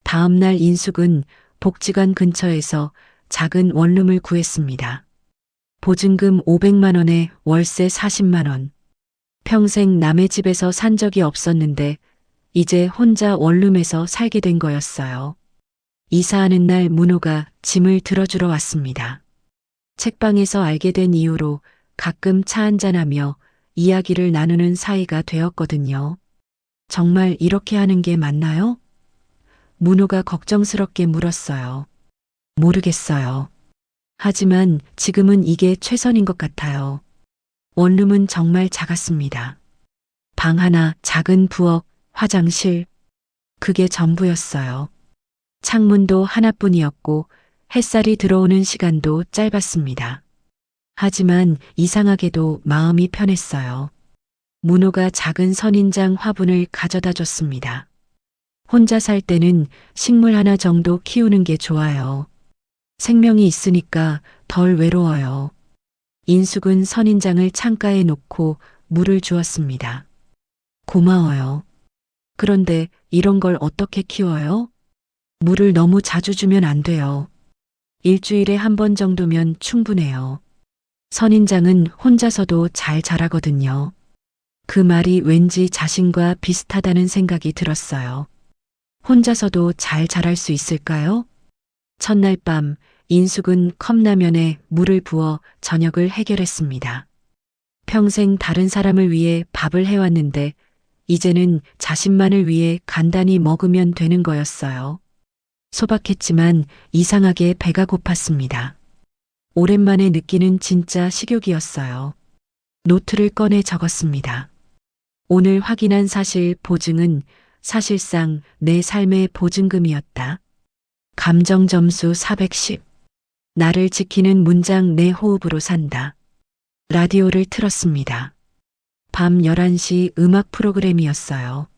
다음 날 인숙은 복지관 근처에서 작은 원룸을 구했습니다. 보증금 500만 원에 월세 40만 원. 평생 남의 집에서 산 적이 없었는데 이제 혼자 원룸에서 살게 된 거였어요. 이사하는 날 문호가 짐을 들어주러 왔습니다. 책방에서 알게 된 이후로 가끔 차 한잔하며 이야기를 나누는 사이가 되었거든요. 정말 이렇게 하는 게 맞나요? 문호가 걱정스럽게 물었어요. 모르겠어요. 하지만 지금은 이게 최선인 것 같아요. 원룸은 정말 작았습니다. 방 하나, 작은 부엌, 화장실. 그게 전부였어요. 창문도 하나뿐이었고 햇살이 들어오는 시간도 짧았습니다. 하지만 이상하게도 마음이 편했어요. 문호가 작은 선인장 화분을 가져다 줬습니다. 혼자 살 때는 식물 하나 정도 키우는 게 좋아요. 생명이 있으니까 덜 외로워요. 인숙은 선인장을 창가에 놓고 물을 주었습니다. 고마워요. 그런데 이런 걸 어떻게 키워요? 물을 너무 자주 주면 안 돼요. 일주일에 한 번 정도면 충분해요. 선인장은 혼자서도 잘 자라거든요. 그 말이 왠지 자신과 비슷하다는 생각이 들었어요. 혼자서도 잘 자랄 수 있을까요? 첫날 밤 인숙은 컵라면에 물을 부어 저녁을 해결했습니다. 평생 다른 사람을 위해 밥을 해왔는데 이제는 자신만을 위해 간단히 먹으면 되는 거였어요. 소박했지만 이상하게 배가 고팠습니다. 오랜만에 느끼는 진짜 식욕이었어요. 노트를 꺼내 적었습니다. 오늘 확인한 사실 보증은 사실상 내 삶의 보증금이었다. 감정 점수 410. 나를 지키는 문장 내 호흡으로 산다. 라디오를 틀었습니다. 밤 11시 음악 프로그램이었어요.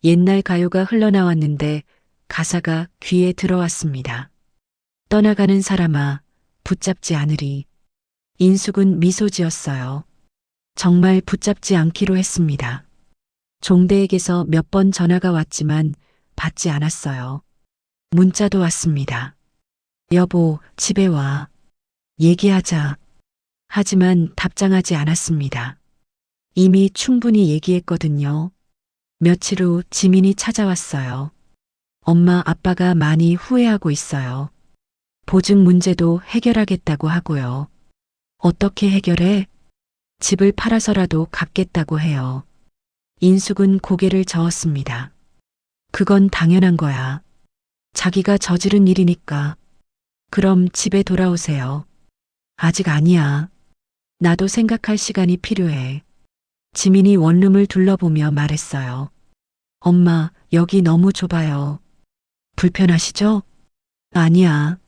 옛날 가요가 흘러나왔는데 가사가 귀에 들어왔습니다. 떠나가는 사람아, 붙잡지 않으리. 인숙은 미소 지었어요. 정말 붙잡지 않기로 했습니다. 종대에게서 몇 번 전화가 왔지만 받지 않았어요. 문자도 왔습니다. 여보, 집에 와. 얘기하자. 하지만 답장하지 않았습니다. 이미 충분히 얘기했거든요. 며칠 후 지민이 찾아왔어요. 엄마, 아빠가 많이 후회하고 있어요. 보증 문제도 해결하겠다고 하고요. 어떻게 해결해? 집을 팔아서라도 갚겠다고 해요. 인숙은 고개를 저었습니다. 그건 당연한 거야. 자기가 저지른 일이니까. 그럼 집에 돌아오세요. 아직 아니야. 나도 생각할 시간이 필요해. 지민이 원룸을 둘러보며 말했어요. 엄마, 여기 너무 좁아요. 불편하시죠? 아니야.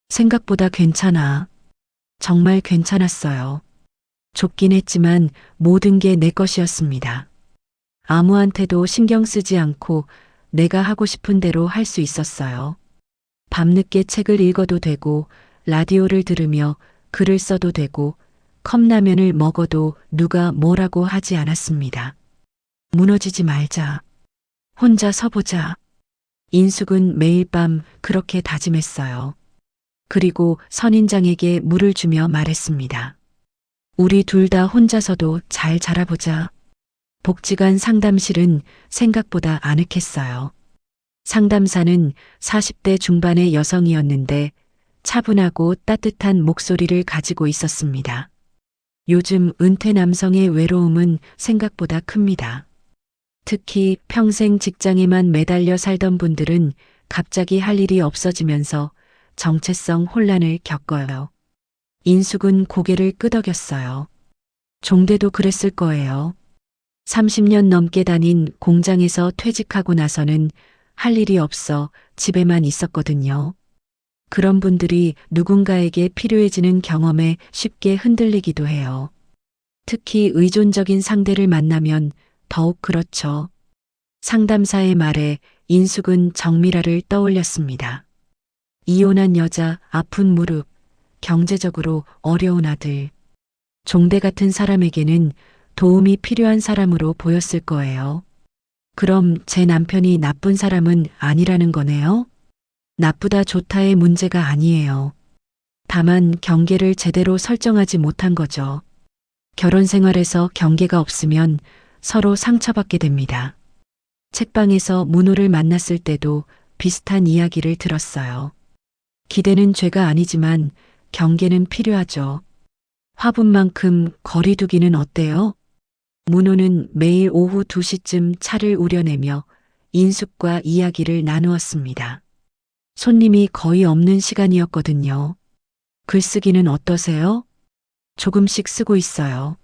생각보다 괜찮아. 정말 괜찮았어요. 좁긴 했지만 모든 게 내 것이었습니다. 아무한테도 신경 쓰지 않고 내가 하고 싶은 대로 할 수 있었어요. 밤늦게 책을 읽어도 되고, 라디오를 들으며 글을 써도 되고, 컵라면을 먹어도 누가 뭐라고 하지 않았습니다. 무너지지 말자. 혼자 서보자. 인숙은 매일 밤 그렇게 다짐했어요. 그리고 선인장에게 물을 주며 말했습니다. 우리 둘 다 혼자서도 잘 자라보자. 복지관 상담실은 생각보다 아늑했어요. 상담사는 40대 중반의 여성이었는데 차분하고 따뜻한 목소리를 가지고 있었습니다. 요즘 은퇴 남성의 외로움은 생각보다 큽니다. 특히 평생 직장에만 매달려 살던 분들은 갑자기 할 일이 없어지면서 정체성 혼란을 겪어요. 인숙은 고개를 끄덕였어요. 종대도 그랬을 거예요. 30년 넘게 다닌 공장에서 퇴직하고 나서는 할 일이 없어 집에만 있었거든요. 그런 분들이 누군가에게 필요해지는 경험에 쉽게 흔들리기도 해요. 특히 의존적인 상대를 만나면 더욱 그렇죠. 상담사의 말에 인숙은 정미라를 떠올렸습니다. 이혼한 여자, 아픈 무릎, 경제적으로 어려운 아들. 종대 같은 사람에게는 도움이 필요한 사람으로 보였을 거예요. 그럼 제 남편이 나쁜 사람은 아니라는 거네요? 나쁘다 좋다의 문제가 아니에요. 다만 경계를 제대로 설정하지 못한 거죠. 결혼 생활에서 경계가 없으면 서로 상처받게 됩니다. 책방에서 문호를 만났을 때도 비슷한 이야기를 들었어요. 기대는 죄가 아니지만 경계는 필요하죠. 화분만큼 거리 두기는 어때요? 문호는 매일 오후 2시쯤 차를 우려내며 인숙과 이야기를 나누었습니다. 손님이 거의 없는 시간이었거든요. 글쓰기는 어떠세요? 조금씩 쓰고 있어요.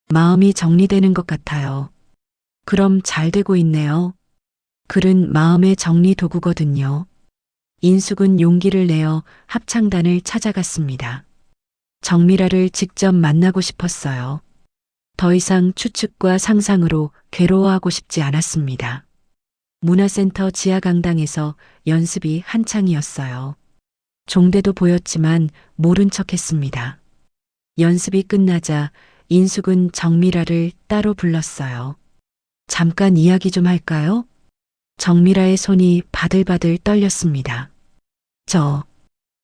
마음이 정리되는 것 같아요. 그럼 잘 되고 있네요. 글은 마음의 정리 도구거든요. 인숙은 용기를 내어 합창단을 찾아갔습니다. 정미라를 직접 만나고 싶었어요. 더 이상 추측과 상상으로 괴로워하고 싶지 않았습니다. 문화센터 지하 강당에서 연습이 한창이었어요. 종대도 보였지만 모른 척했습니다. 연습이 끝나자 인숙은 정미라를 따로 불렀어요. 잠깐 이야기 좀 할까요? 정미라의 손이 바들바들 떨렸습니다.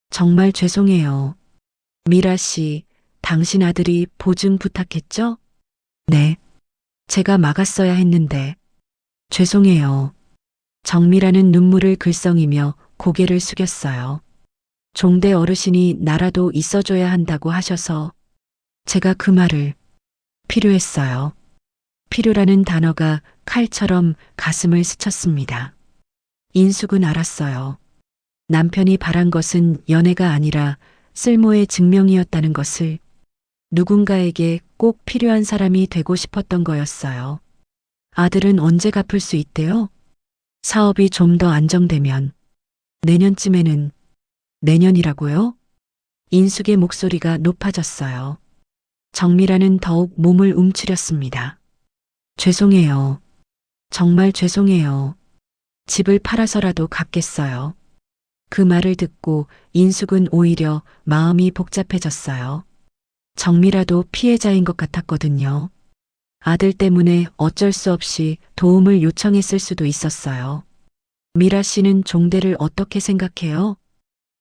정말 죄송해요. 미라 씨, 당신 아들이 보증 부탁했죠? 네. 제가 막았어야 했는데. 죄송해요. 정미라는 눈물을 글썽이며 고개를 숙였어요. 종대 어르신이 나라도 있어줘야 한다고 하셔서 제가 그 말을 필요했어요. 필요라는 단어가 칼처럼 가슴을 스쳤습니다. 인숙은 알았어요. 남편이 바란 것은 연애가 아니라 쓸모의 증명이었다는 것을, 누군가에게 꼭 필요한 사람이 되고 싶었던 거였어요. 아들은 언제 갚을 수 있대요? 사업이 좀 더 안정되면. 내년쯤에는. 내년이라고요? 인숙의 목소리가 높아졌어요. 정미라는 더욱 몸을 움츠렸습니다. 죄송해요. 정말 죄송해요. 집을 팔아서라도 갚겠어요. 그 말을 듣고 인숙은 오히려 마음이 복잡해졌어요. 정미라도 피해자인 것 같았거든요. 아들 때문에 어쩔 수 없이 도움을 요청했을 수도 있었어요. 미라 씨는 종대를 어떻게 생각해요?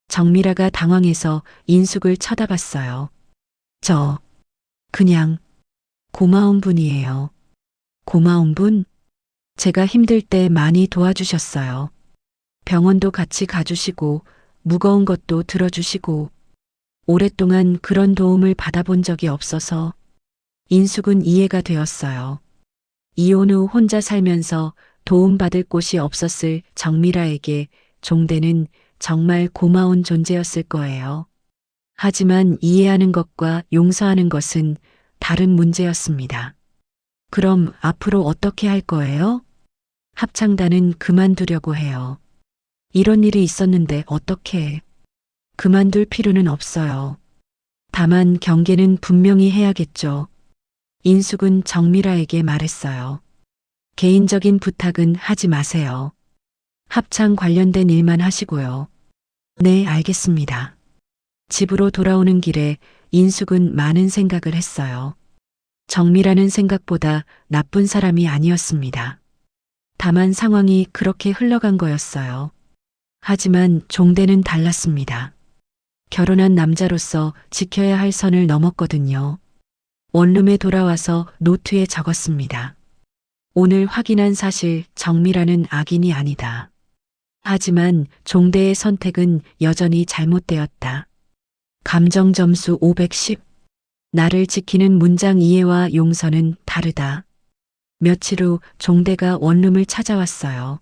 정미라가 당황해서 인숙을 쳐다봤어요. 그냥 고마운 분이에요. 고마운 분? 제가 힘들 때 많이 도와주셨어요. 병원도 같이 가주시고 무거운 것도 들어주시고 오랫동안 그런 도움을 받아본 적이 없어서 인숙은 이해가 되었어요. 이혼 후 혼자 살면서 도움받을 곳이 없었을 정미라에게 종대는 정말 고마운 존재였을 거예요. 하지만 이해하는 것과 용서하는 것은 다른 문제였습니다. 그럼 앞으로 어떻게 할 거예요? 합창단은 그만두려고 해요. 이런 일이 있었는데 어떻게? 그만둘 필요는 없어요. 다만 경계는 분명히 해야겠죠. 인숙은 정미라에게 말했어요. 개인적인 부탁은 하지 마세요. 합창 관련된 일만 하시고요. 네, 알겠습니다. 집으로 돌아오는 길에 인숙은 많은 생각을 했어요. 정미라는 생각보다 나쁜 사람이 아니었습니다. 다만 상황이 그렇게 흘러간 거였어요. 하지만 종대는 달랐습니다. 결혼한 남자로서 지켜야 할 선을 넘었거든요. 원룸에 돌아와서 노트에 적었습니다. 오늘 확인한 사실 정미라는 악인이 아니다. 하지만 종대의 선택은 여전히 잘못되었다. 감정 점수 510. 나를 지키는 문장 이해와 용서는 다르다. 며칠 후 종대가 원룸을 찾아왔어요.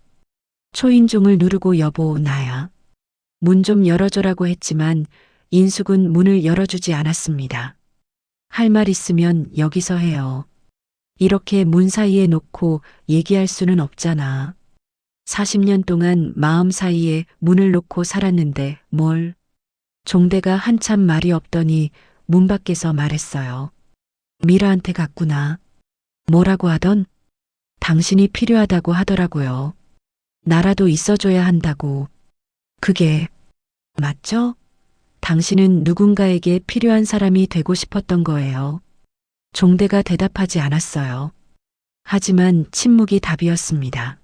초인종을 누르고 여보 나야. 문 좀 열어줘라고 했지만 인숙은 문을 열어주지 않았습니다. 할 말 있으면 여기서 해요. 이렇게 문 사이에 놓고 얘기할 수는 없잖아. 40년 동안 마음 사이에 문을 놓고 살았는데 뭘. 종대가 한참 말이 없더니 문 밖에서 말했어요. 미라한테 갔구나. 뭐라고 하던? 당신이 필요하다고 하더라고요. 나라도 있어줘야 한다고. 그게 맞죠? 당신은 누군가에게 필요한 사람이 되고 싶었던 거예요. 종대가 대답하지 않았어요. 하지만 침묵이 답이었습니다.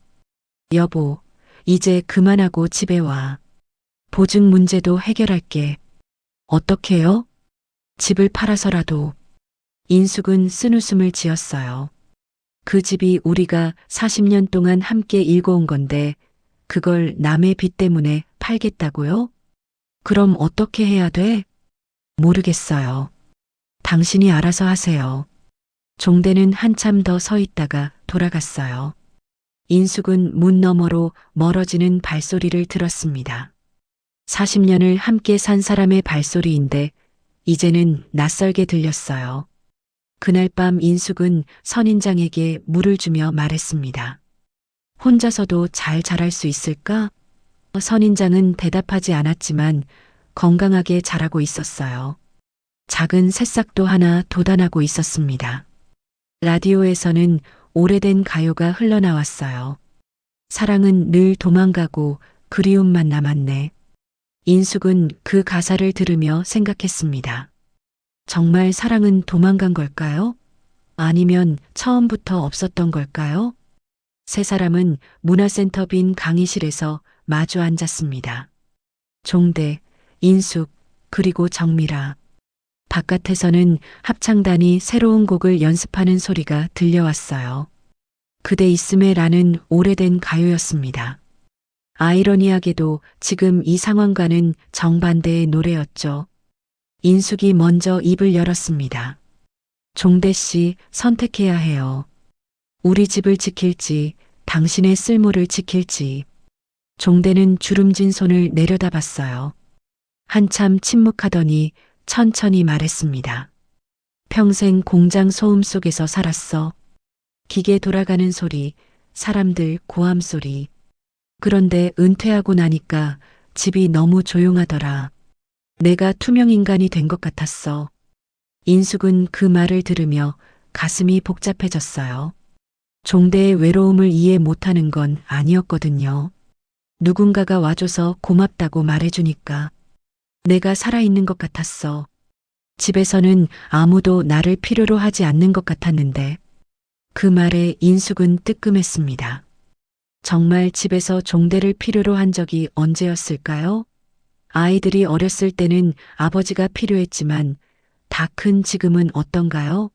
여보, 이제 그만하고 집에 와. 보증 문제도 해결할게. 어떻게요? 집을 팔아서라도. 인숙은 쓴웃음을 지었어요. 그 집이 우리가 40년 동안 함께 일궈온 건데 그걸 남의 빚 때문에 팔겠다고요? 그럼 어떻게 해야 돼? 모르겠어요. 당신이 알아서 하세요. 종대는 한참 더 서 있다가 돌아갔어요. 인숙은 문 너머로 멀어지는 발소리를 들었습니다. 40년을 함께 산 사람의 발소리인데 이제는 낯설게 들렸어요. 그날 밤 인숙은 선인장에게 물을 주며 말했습니다. 혼자서도 잘 자랄 수 있을까? 선인장은 대답하지 않았지만 건강하게 자라고 있었어요. 작은 새싹도 하나 돋아나고 있었습니다. 라디오에서는 오래된 가요가 흘러나왔어요. 사랑은 늘 도망가고 그리움만 남았네. 인숙은 그 가사를 들으며 생각했습니다. 정말 사랑은 도망간 걸까요? 아니면 처음부터 없었던 걸까요? 세 사람은 문화센터 빈 강의실에서 마주 앉았습니다. 종대, 인숙, 그리고 정미라. 바깥에서는 합창단이 새로운 곡을 연습하는 소리가 들려왔어요. 그대 있음에 라는 오래된 가요였습니다. 아이러니하게도 지금 이 상황과는 정반대의 노래였죠. 인숙이 먼저 입을 열었습니다. 종대 씨, 선택해야 해요. 우리 집을 지킬지, 당신의 쓸모를 지킬지. 종대는 주름진 손을 내려다봤어요. 한참 침묵하더니 천천히 말했습니다. 평생 공장 소음 속에서 살았어. 기계 돌아가는 소리, 사람들 고함 소리. 그런데 은퇴하고 나니까 집이 너무 조용하더라. 내가 투명인간이 된 것 같았어. 인숙은 그 말을 들으며 가슴이 복잡해졌어요. 종대의 외로움을 이해 못하는 건 아니었거든요. 누군가가 와줘서 고맙다고 말해주니까 내가 살아있는 것 같았어. 집에서는 아무도 나를 필요로 하지 않는 것 같았는데 그 말에 인숙은 뜨끔했습니다. 정말 집에서 종대를 필요로 한 적이 언제였을까요? 아이들이 어렸을 때는 아버지가 필요했지만 다 큰 지금은 어떤가요?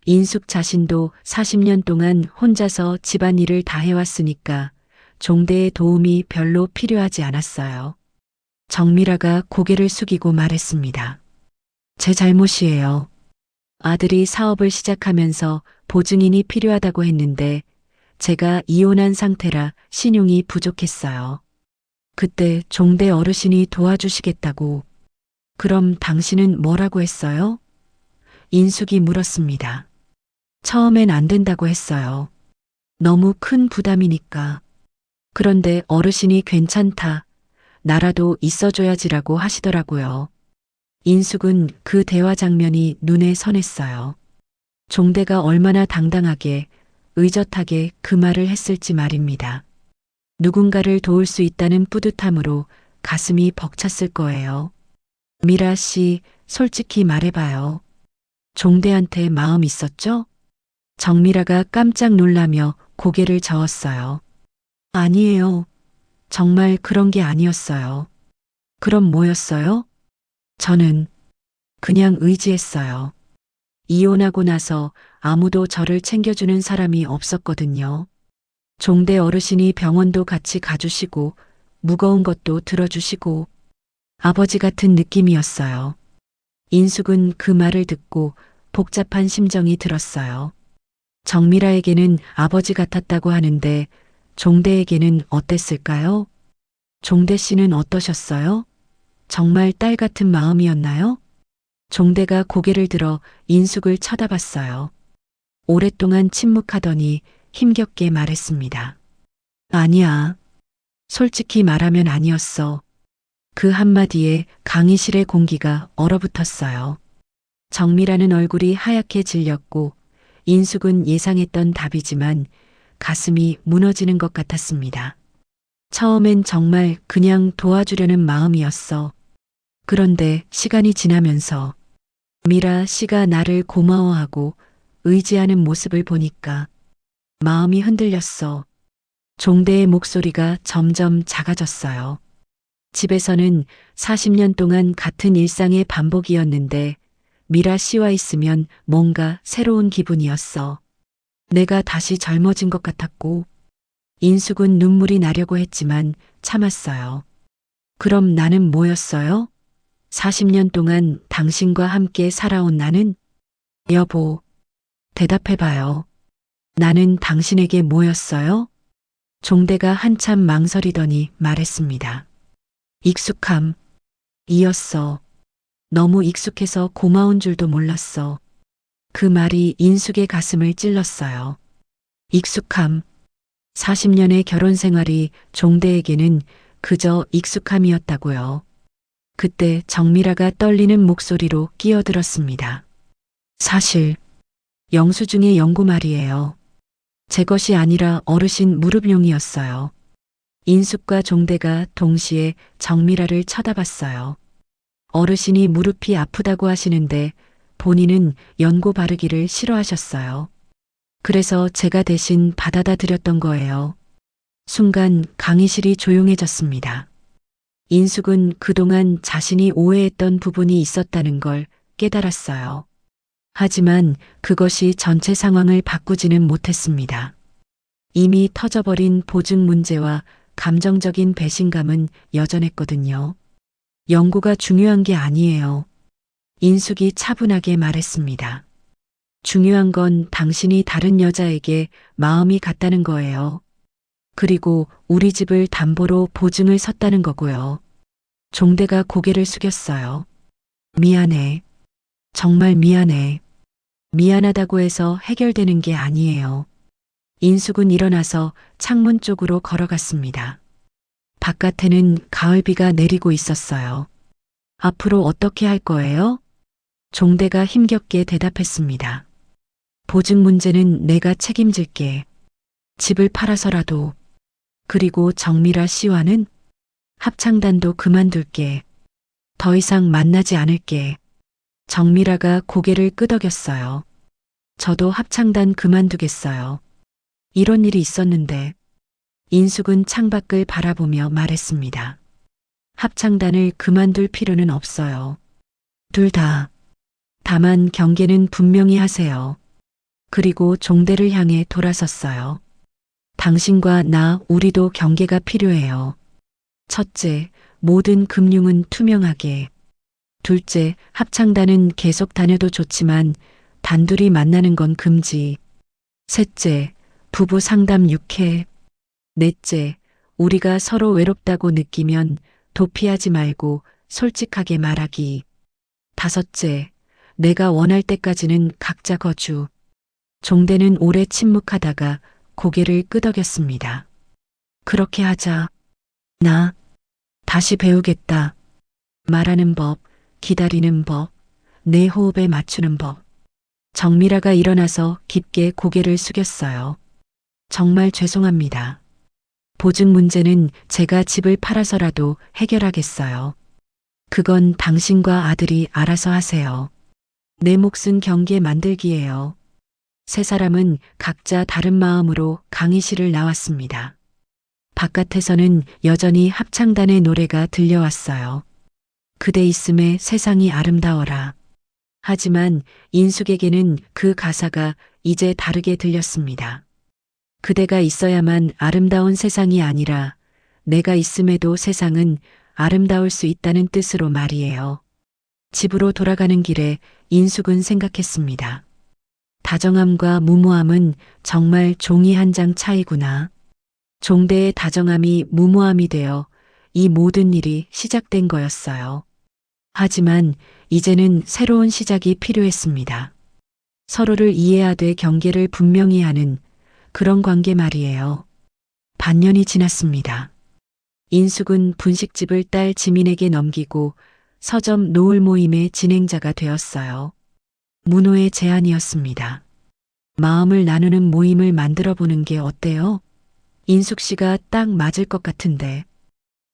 인숙 자신도 40년 동안 혼자서 집안일을 다 해왔으니까 종대의 도움이 별로 필요하지 않았어요. 정미라가 고개를 숙이고 말했습니다. 제 잘못이에요. 아들이 사업을 시작하면서 보증인이 필요하다고 했는데 제가 이혼한 상태라 신용이 부족했어요. 그때 종대 어르신이 도와주시겠다고. 그럼 당신은 뭐라고 했어요? 인숙이 물었습니다. 처음엔 안 된다고 했어요. 너무 큰 부담이니까. 그런데 어르신이 괜찮다. 나라도 있어줘야지라고 하시더라고요. 인숙은 그 대화 장면이 눈에 선했어요. 종대가 얼마나 당당하게, 의젓하게 그 말을 했을지 말입니다. 누군가를 도울 수 있다는 뿌듯함으로 가슴이 벅찼을 거예요. 미라 씨, 솔직히 말해봐요. 종대한테 마음 있었죠? 정미라가 깜짝 놀라며 고개를 저었어요. 아니에요. 정말 그런 게 아니었어요. 그럼 뭐였어요? 저는 그냥 의지했어요. 이혼하고 나서 아무도 저를 챙겨주는 사람이 없었거든요. 종대 어르신이 병원도 같이 가주시고 무거운 것도 들어주시고 아버지 같은 느낌이었어요. 인숙은 그 말을 듣고 복잡한 심정이 들었어요. 정미라에게는 아버지 같았다고 하는데 종대에게는 어땠을까요? 종대 씨는 어떠셨어요? 정말 딸 같은 마음이었나요? 종대가 고개를 들어 인숙을 쳐다봤어요. 오랫동안 침묵하더니 힘겹게 말했습니다. 아니야. 솔직히 말하면 아니었어. 그 한마디에 강의실의 공기가 얼어붙었어요. 정미라는 얼굴이 하얗게 질렸고 인숙은 예상했던 답이지만 가슴이 무너지는 것 같았습니다. 처음엔 정말 그냥 도와주려는 마음이었어. 그런데 시간이 지나면서 미라 씨가 나를 고마워하고 의지하는 모습을 보니까 마음이 흔들렸어. 종대의 목소리가 점점 작아졌어요. 집에서는 40년 동안 같은 일상의 반복이었는데 미라 씨와 있으면 뭔가 새로운 기분이었어. 내가 다시 젊어진 것 같았고 인숙은 눈물이 나려고 했지만 참았어요. 그럼 나는 뭐였어요? 40년 동안 당신과 함께 살아온 나는? 여보, 대답해봐요. 나는 당신에게 뭐였어요? 종대가 한참 망설이더니 말했습니다. 익숙함. 이었어. 너무 익숙해서 고마운 줄도 몰랐어. 그 말이 인숙의 가슴을 찔렀어요. 익숙함. 40년의 결혼 생활이 종대에게는 그저 익숙함이었다고요. 그때 정미라가 떨리는 목소리로 끼어들었습니다. 사실 영수증의 연고 말이에요. 제 것이 아니라 어르신 무릎용이었어요. 인숙과 종대가 동시에 정미라를 쳐다봤어요. 어르신이 무릎이 아프다고 하시는데 본인은 연고 바르기를 싫어하셨어요. 그래서 제가 대신 받아다 드렸던 거예요. 순간 강의실이 조용해졌습니다. 인숙은 그동안 자신이 오해했던 부분이 있었다는 걸 깨달았어요. 하지만 그것이 전체 상황을 바꾸지는 못했습니다. 이미 터져버린 보증 문제와 감정적인 배신감은 여전했거든요. 연고가 중요한 게 아니에요. 인숙이 차분하게 말했습니다. 중요한 건 당신이 다른 여자에게 마음이 갔다는 거예요. 그리고 우리 집을 담보로 보증을 섰다는 거고요. 종대가 고개를 숙였어요. 미안해. 정말 미안해. 미안하다고 해서 해결되는 게 아니에요. 인숙은 일어나서 창문 쪽으로 걸어갔습니다. 바깥에는 가을비가 내리고 있었어요. 앞으로 어떻게 할 거예요? 종대가 힘겹게 대답했습니다. 보증 문제는 내가 책임질게. 집을 팔아서라도. 그리고 정미라 씨와는 합창단도 그만둘게. 더 이상 만나지 않을게. 정미라가 고개를 끄덕였어요. 저도 합창단 그만두겠어요. 이런 일이 있었는데 인숙은 창밖을 바라보며 말했습니다. 합창단을 그만둘 필요는 없어요. 둘 다. 다만 경계는 분명히 하세요. 그리고 종대를 향해 돌아섰어요. 당신과 나, 우리도 경계가 필요해요. 첫째, 모든 금융은 투명하게. 둘째, 합창단은 계속 다녀도 좋지만 단둘이 만나는 건 금지. 셋째, 부부 상담 6회. 넷째, 우리가 서로 외롭다고 느끼면 도피하지 말고 솔직하게 말하기. 다섯째, 내가 원할 때까지는 각자 거주. 종대는 오래 침묵하다가 고개를 끄덕였습니다. 그렇게 하자. 나 다시 배우겠다. 말하는 법, 기다리는 법, 내 호흡에 맞추는 법. 정미라가 일어나서 깊게 고개를 숙였어요. 정말 죄송합니다. 보증 문제는 제가 집을 팔아서라도 해결하겠어요. 그건 당신과 아들이 알아서 하세요. 내 몫은 경계 만들기예요. 세 사람은 각자 다른 마음으로 강의실을 나왔습니다. 바깥에서는 여전히 합창단의 노래가 들려왔어요. 그대 있음에 세상이 아름다워라. 하지만 인숙에게는 그 가사가 이제 다르게 들렸습니다. 그대가 있어야만 아름다운 세상이 아니라 내가 있음에도 세상은 아름다울 수 있다는 뜻으로 말이에요. 집으로 돌아가는 길에 인숙은 생각했습니다. 다정함과 무모함은 정말 종이 한 장 차이구나. 종대의 다정함이 무모함이 되어 이 모든 일이 시작된 거였어요. 하지만 이제는 새로운 시작이 필요했습니다. 서로를 이해하되 경계를 분명히 하는 그런 관계 말이에요. 반년이 지났습니다. 인숙은 분식집을 딸 지민에게 넘기고 서점 노을 모임의 진행자가 되었어요. 문호의 제안이었습니다. 마음을 나누는 모임을 만들어 보는 게 어때요? 인숙 씨가 딱 맞을 것 같은데.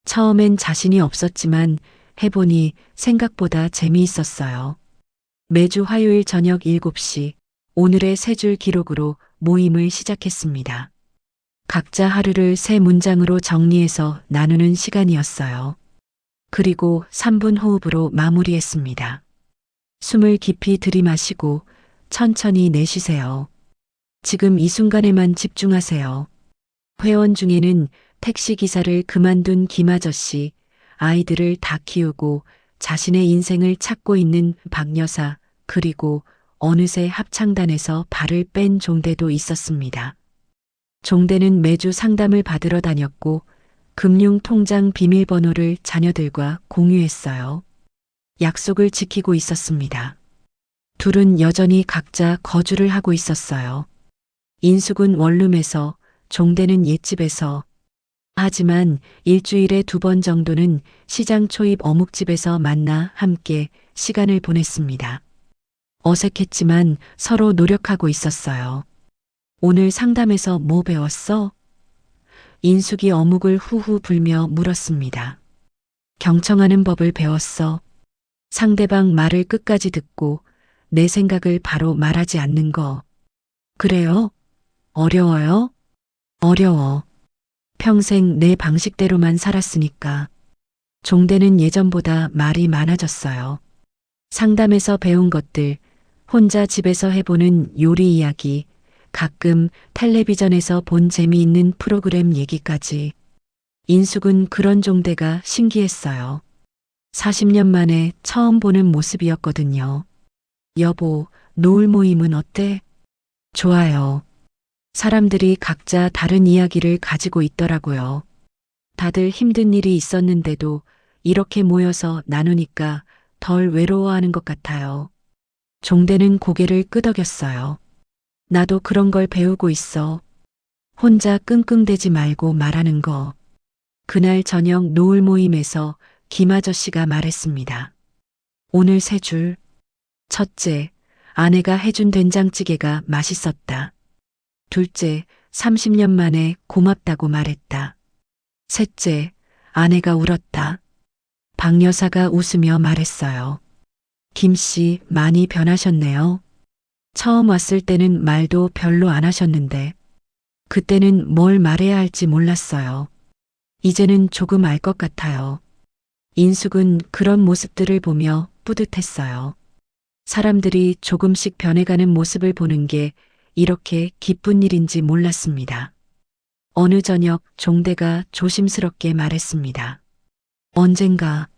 처음엔 자신이 없었지만 해보니 생각보다 재미있었어요. 매주 화요일 저녁 7시 오늘의 세 줄 기록으로 모임을 시작했습니다. 각자 하루를 세 문장으로 정리해서 나누는 시간이었어요. 그리고 3분 호흡으로 마무리했습니다. 숨을 깊이 들이마시고 천천히 내쉬세요. 지금 이 순간에만 집중하세요. 회원 중에는 택시기사를 그만둔 김아저씨, 아이들을 다 키우고 자신의 인생을 찾고 있는 박여사, 그리고 어느새 합창단에서 발을 뺀 종대도 있었습니다. 종대는 매주 상담을 받으러 다녔고 금융통장 비밀번호를 자녀들과 공유했어요. 약속을 지키고 있었습니다. 둘은 여전히 각자 거주를 하고 있었어요. 인숙은 원룸에서, 종대는 옛집에서. 하지만 일주일에 2번 정도는 시장 초입 어묵집에서 만나 함께 시간을 보냈습니다. 어색했지만 서로 노력하고 있었어요. 오늘 상담에서 뭐 배웠어? 인숙이 어묵을 후후 불며 물었습니다. 경청하는 법을 배웠어. 상대방 말을 끝까지 듣고 내 생각을 바로 말하지 않는 거. 그래요? 어려워요? 어려워. 평생 내 방식대로만 살았으니까. 종대는 예전보다 말이 많아졌어요. 상담에서 배운 것들, 혼자 집에서 해보는 요리 이야기, 가끔 텔레비전에서 본 재미있는 프로그램 얘기까지. 인숙은 그런 종대가 신기했어요. 40년 만에 처음 보는 모습이었거든요. 여보, 노을 모임은 어때? 좋아요. 사람들이 각자 다른 이야기를 가지고 있더라고요. 다들 힘든 일이 있었는데도 이렇게 모여서 나누니까 덜 외로워하는 것 같아요. 종대는 고개를 끄덕였어요. 나도 그런 걸 배우고 있어. 혼자 끙끙대지 말고 말하는 거. 그날 저녁 노을 모임에서 김 아저씨가 말했습니다. 오늘 3줄. 첫째, 아내가 해준 된장찌개가 맛있었다. 둘째, 30년 만에 고맙다고 말했다. 셋째, 아내가 울었다. 박 여사가 웃으며 말했어요. 김 씨 많이 변하셨네요. 처음 왔을 때는 말도 별로 안 하셨는데, 그때는 뭘 말해야 할지 몰랐어요. 이제는 조금 알 것 같아요. 인숙은 그런 모습들을 보며 뿌듯했어요. 사람들이 조금씩 변해가는 모습을 보는 게 이렇게 기쁜 일인지 몰랐습니다. 어느 저녁 종대가 조심스럽게 말했습니다. 언젠가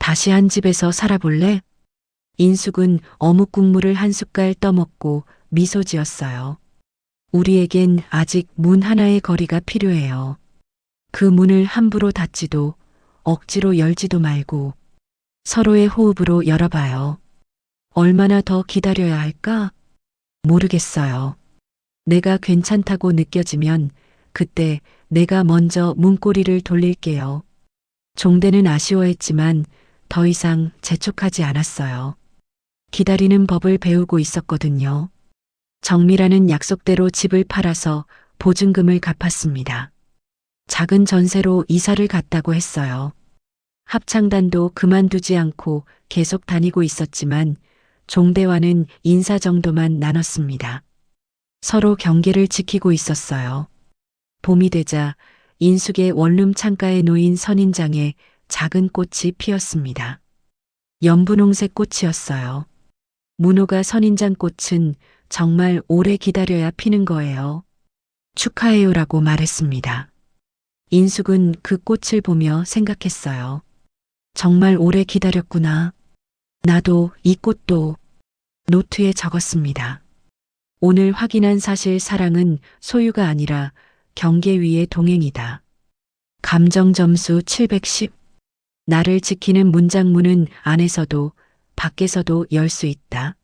다시 한 집에서 살아볼래? 인숙은 어묵 국물을 한 숟갈 떠먹고 미소 지었어요. 우리에겐 아직 문 하나의 거리가 필요해요. 그 문을 함부로 닫지도 억지로 열지도 말고 서로의 호흡으로 열어봐요. 얼마나 더 기다려야 할까? 모르겠어요. 내가 괜찮다고 느껴지면 그때 내가 먼저 문고리를 돌릴게요. 종대는 아쉬워했지만 더 이상 재촉하지 않았어요. 기다리는 법을 배우고 있었거든요. 정미라는 약속대로 집을 팔아서 보증금을 갚았습니다. 작은 전세로 이사를 갔다고 했어요. 합창단도 그만두지 않고 계속 다니고 있었지만 종대와는 인사 정도만 나눴습니다. 서로 경계를 지키고 있었어요. 봄이 되자 인숙의 원룸 창가에 놓인 선인장에 작은 꽃이 피었습니다. 연분홍색 꽃이었어요. 문호가 선인장 꽃은 정말 오래 기다려야 피는 거예요. 축하해요라고 말했습니다. 인숙은 그 꽃을 보며 생각했어요. 정말 오래 기다렸구나. 나도 이 꽃도. 노트에 적었습니다. 오늘 확인한 사실 사랑은 소유가 아니라 경계 위의 동행이다. 감정 점수 710. 나를 지키는 문장문은 안에서도 밖에서도 열 수 있다.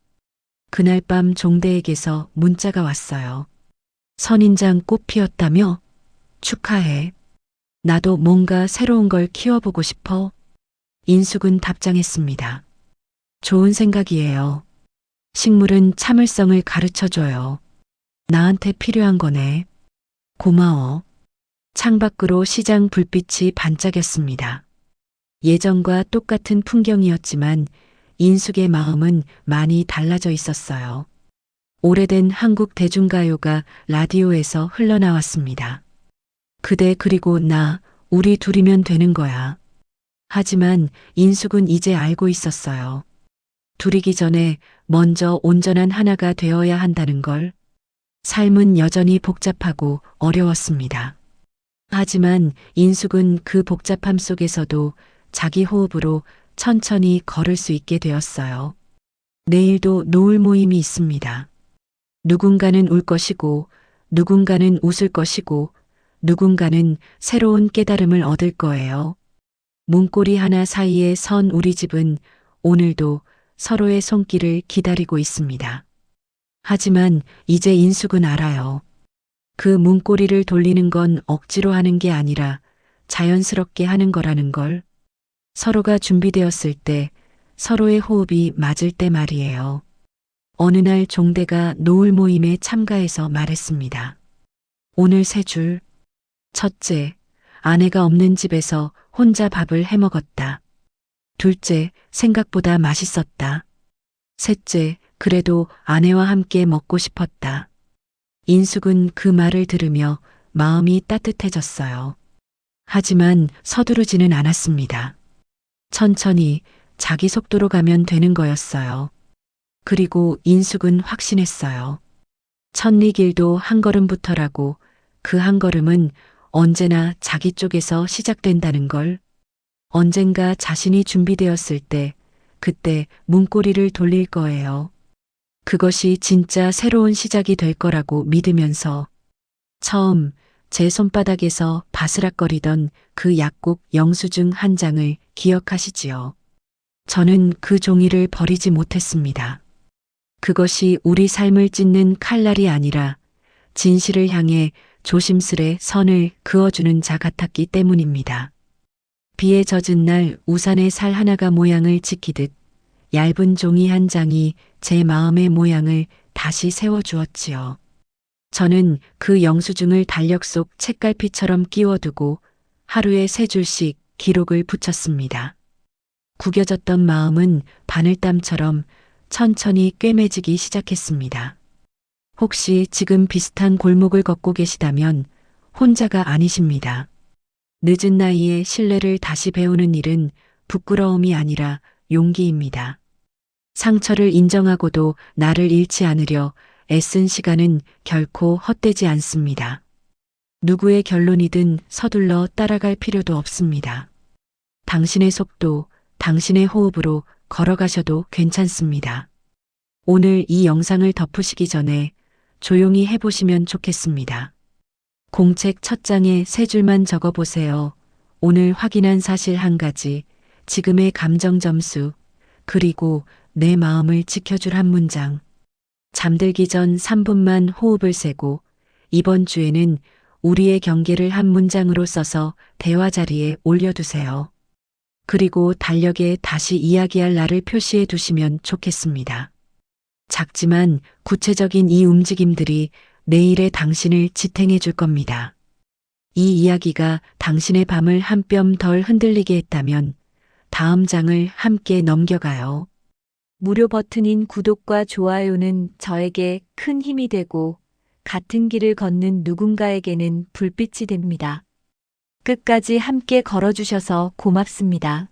그날 밤 종대에게서 문자가 왔어요. 선인장 꽃 피었다며? 축하해. 나도 뭔가 새로운 걸 키워보고 싶어. 인숙은 답장했습니다. 좋은 생각이에요. 식물은 참을성을 가르쳐줘요. 나한테 필요한 거네. 고마워. 창밖으로 시장 불빛이 반짝였습니다. 예전과 똑같은 풍경이었지만 인숙의 마음은 많이 달라져 있었어요. 오래된 한국 대중가요가 라디오에서 흘러나왔습니다. 그대 그리고 나, 우리 둘이면 되는 거야. 하지만 인숙은 이제 알고 있었어요. 둘이기 전에 먼저 온전한 하나가 되어야 한다는 걸. 삶은 여전히 복잡하고 어려웠습니다. 하지만 인숙은 그 복잡함 속에서도 자기 호흡으로 천천히 걸을 수 있게 되었어요. 내일도 노을 모임이 있습니다. 누군가는 울 것이고, 누군가는 웃을 것이고, 누군가는 새로운 깨달음을 얻을 거예요. 문고리 하나 사이에 선 우리 집은 오늘도 서로의 손길을 기다리고 있습니다. 하지만 이제 인숙은 알아요. 그 문고리를 돌리는 건 억지로 하는 게 아니라 자연스럽게 하는 거라는 걸. 서로가 준비되었을 때, 서로의 호흡이 맞을 때 말이에요. 어느 날 종대가 노을 모임에 참가해서 말했습니다. 오늘 세 줄. 첫째, 아내가 없는 집에서 혼자 밥을 해 먹었다. 둘째, 생각보다 맛있었다. 셋째, 그래도 아내와 함께 먹고 싶었다. 인숙은 그 말을 들으며 마음이 따뜻해졌어요. 하지만 서두르지는 않았습니다. 천천히 자기 속도로 가면 되는 거였어요. 그리고 인숙은 확신했어요. 천리길도 한 걸음부터라고. 그 한 걸음은 언제나 자기 쪽에서 시작된다는 걸. 언젠가 자신이 준비되었을 때, 그때 문고리를 돌릴 거예요. 그것이 진짜 새로운 시작이 될 거라고 믿으면서. 처음 제 손바닥에서 바스락거리던 그 약국 영수증 한 장을 기억하시지요? 저는 그 종이를 버리지 못했습니다. 그것이 우리 삶을 찢는 칼날이 아니라 진실을 향해 조심스레 선을 그어주는 자 같았기 때문입니다. 비에 젖은 날 우산의 살 하나가 모양을 지키듯 얇은 종이 한 장이 제 마음의 모양을 다시 세워주었지요. 저는 그 영수증을 달력 속 책갈피처럼 끼워두고 하루에 3줄씩 기록을 붙였습니다. 구겨졌던 마음은 바늘땀처럼 천천히 꿰매지기 시작했습니다. 혹시 지금 비슷한 골목을 걷고 계시다면 혼자가 아니십니다. 늦은 나이에 신뢰를 다시 배우는 일은 부끄러움이 아니라 용기입니다. 상처를 인정하고도 나를 잃지 않으려 애쓴 시간은 결코 헛되지 않습니다. 누구의 결론이든 서둘러 따라갈 필요도 없습니다. 당신의 속도, 당신의 호흡으로 걸어가셔도 괜찮습니다. 오늘 이 영상을 덮으시기 전에 조용히 해보시면 좋겠습니다. 공책 첫 장에 세 줄만 적어보세요. 오늘 확인한 사실 한 가지, 지금의 감정 점수, 그리고 내 마음을 지켜줄 한 문장. 잠들기 전 3분만 호흡을 세고 이번 주에는 우리의 경계를 한 문장으로 써서 대화 자리에 올려두세요. 그리고 달력에 다시 이야기할 날을 표시해 두시면 좋겠습니다. 작지만 구체적인 이 움직임들이 내일의 당신을 지탱해 줄 겁니다. 이 이야기가 당신의 밤을 한 뼘 덜 흔들리게 했다면 다음 장을 함께 넘겨가요. 무료 버튼인 구독과 좋아요는 저에게 큰 힘이 되고 같은 길을 걷는 누군가에게는 불빛이 됩니다. 끝까지 함께 걸어주셔서 고맙습니다.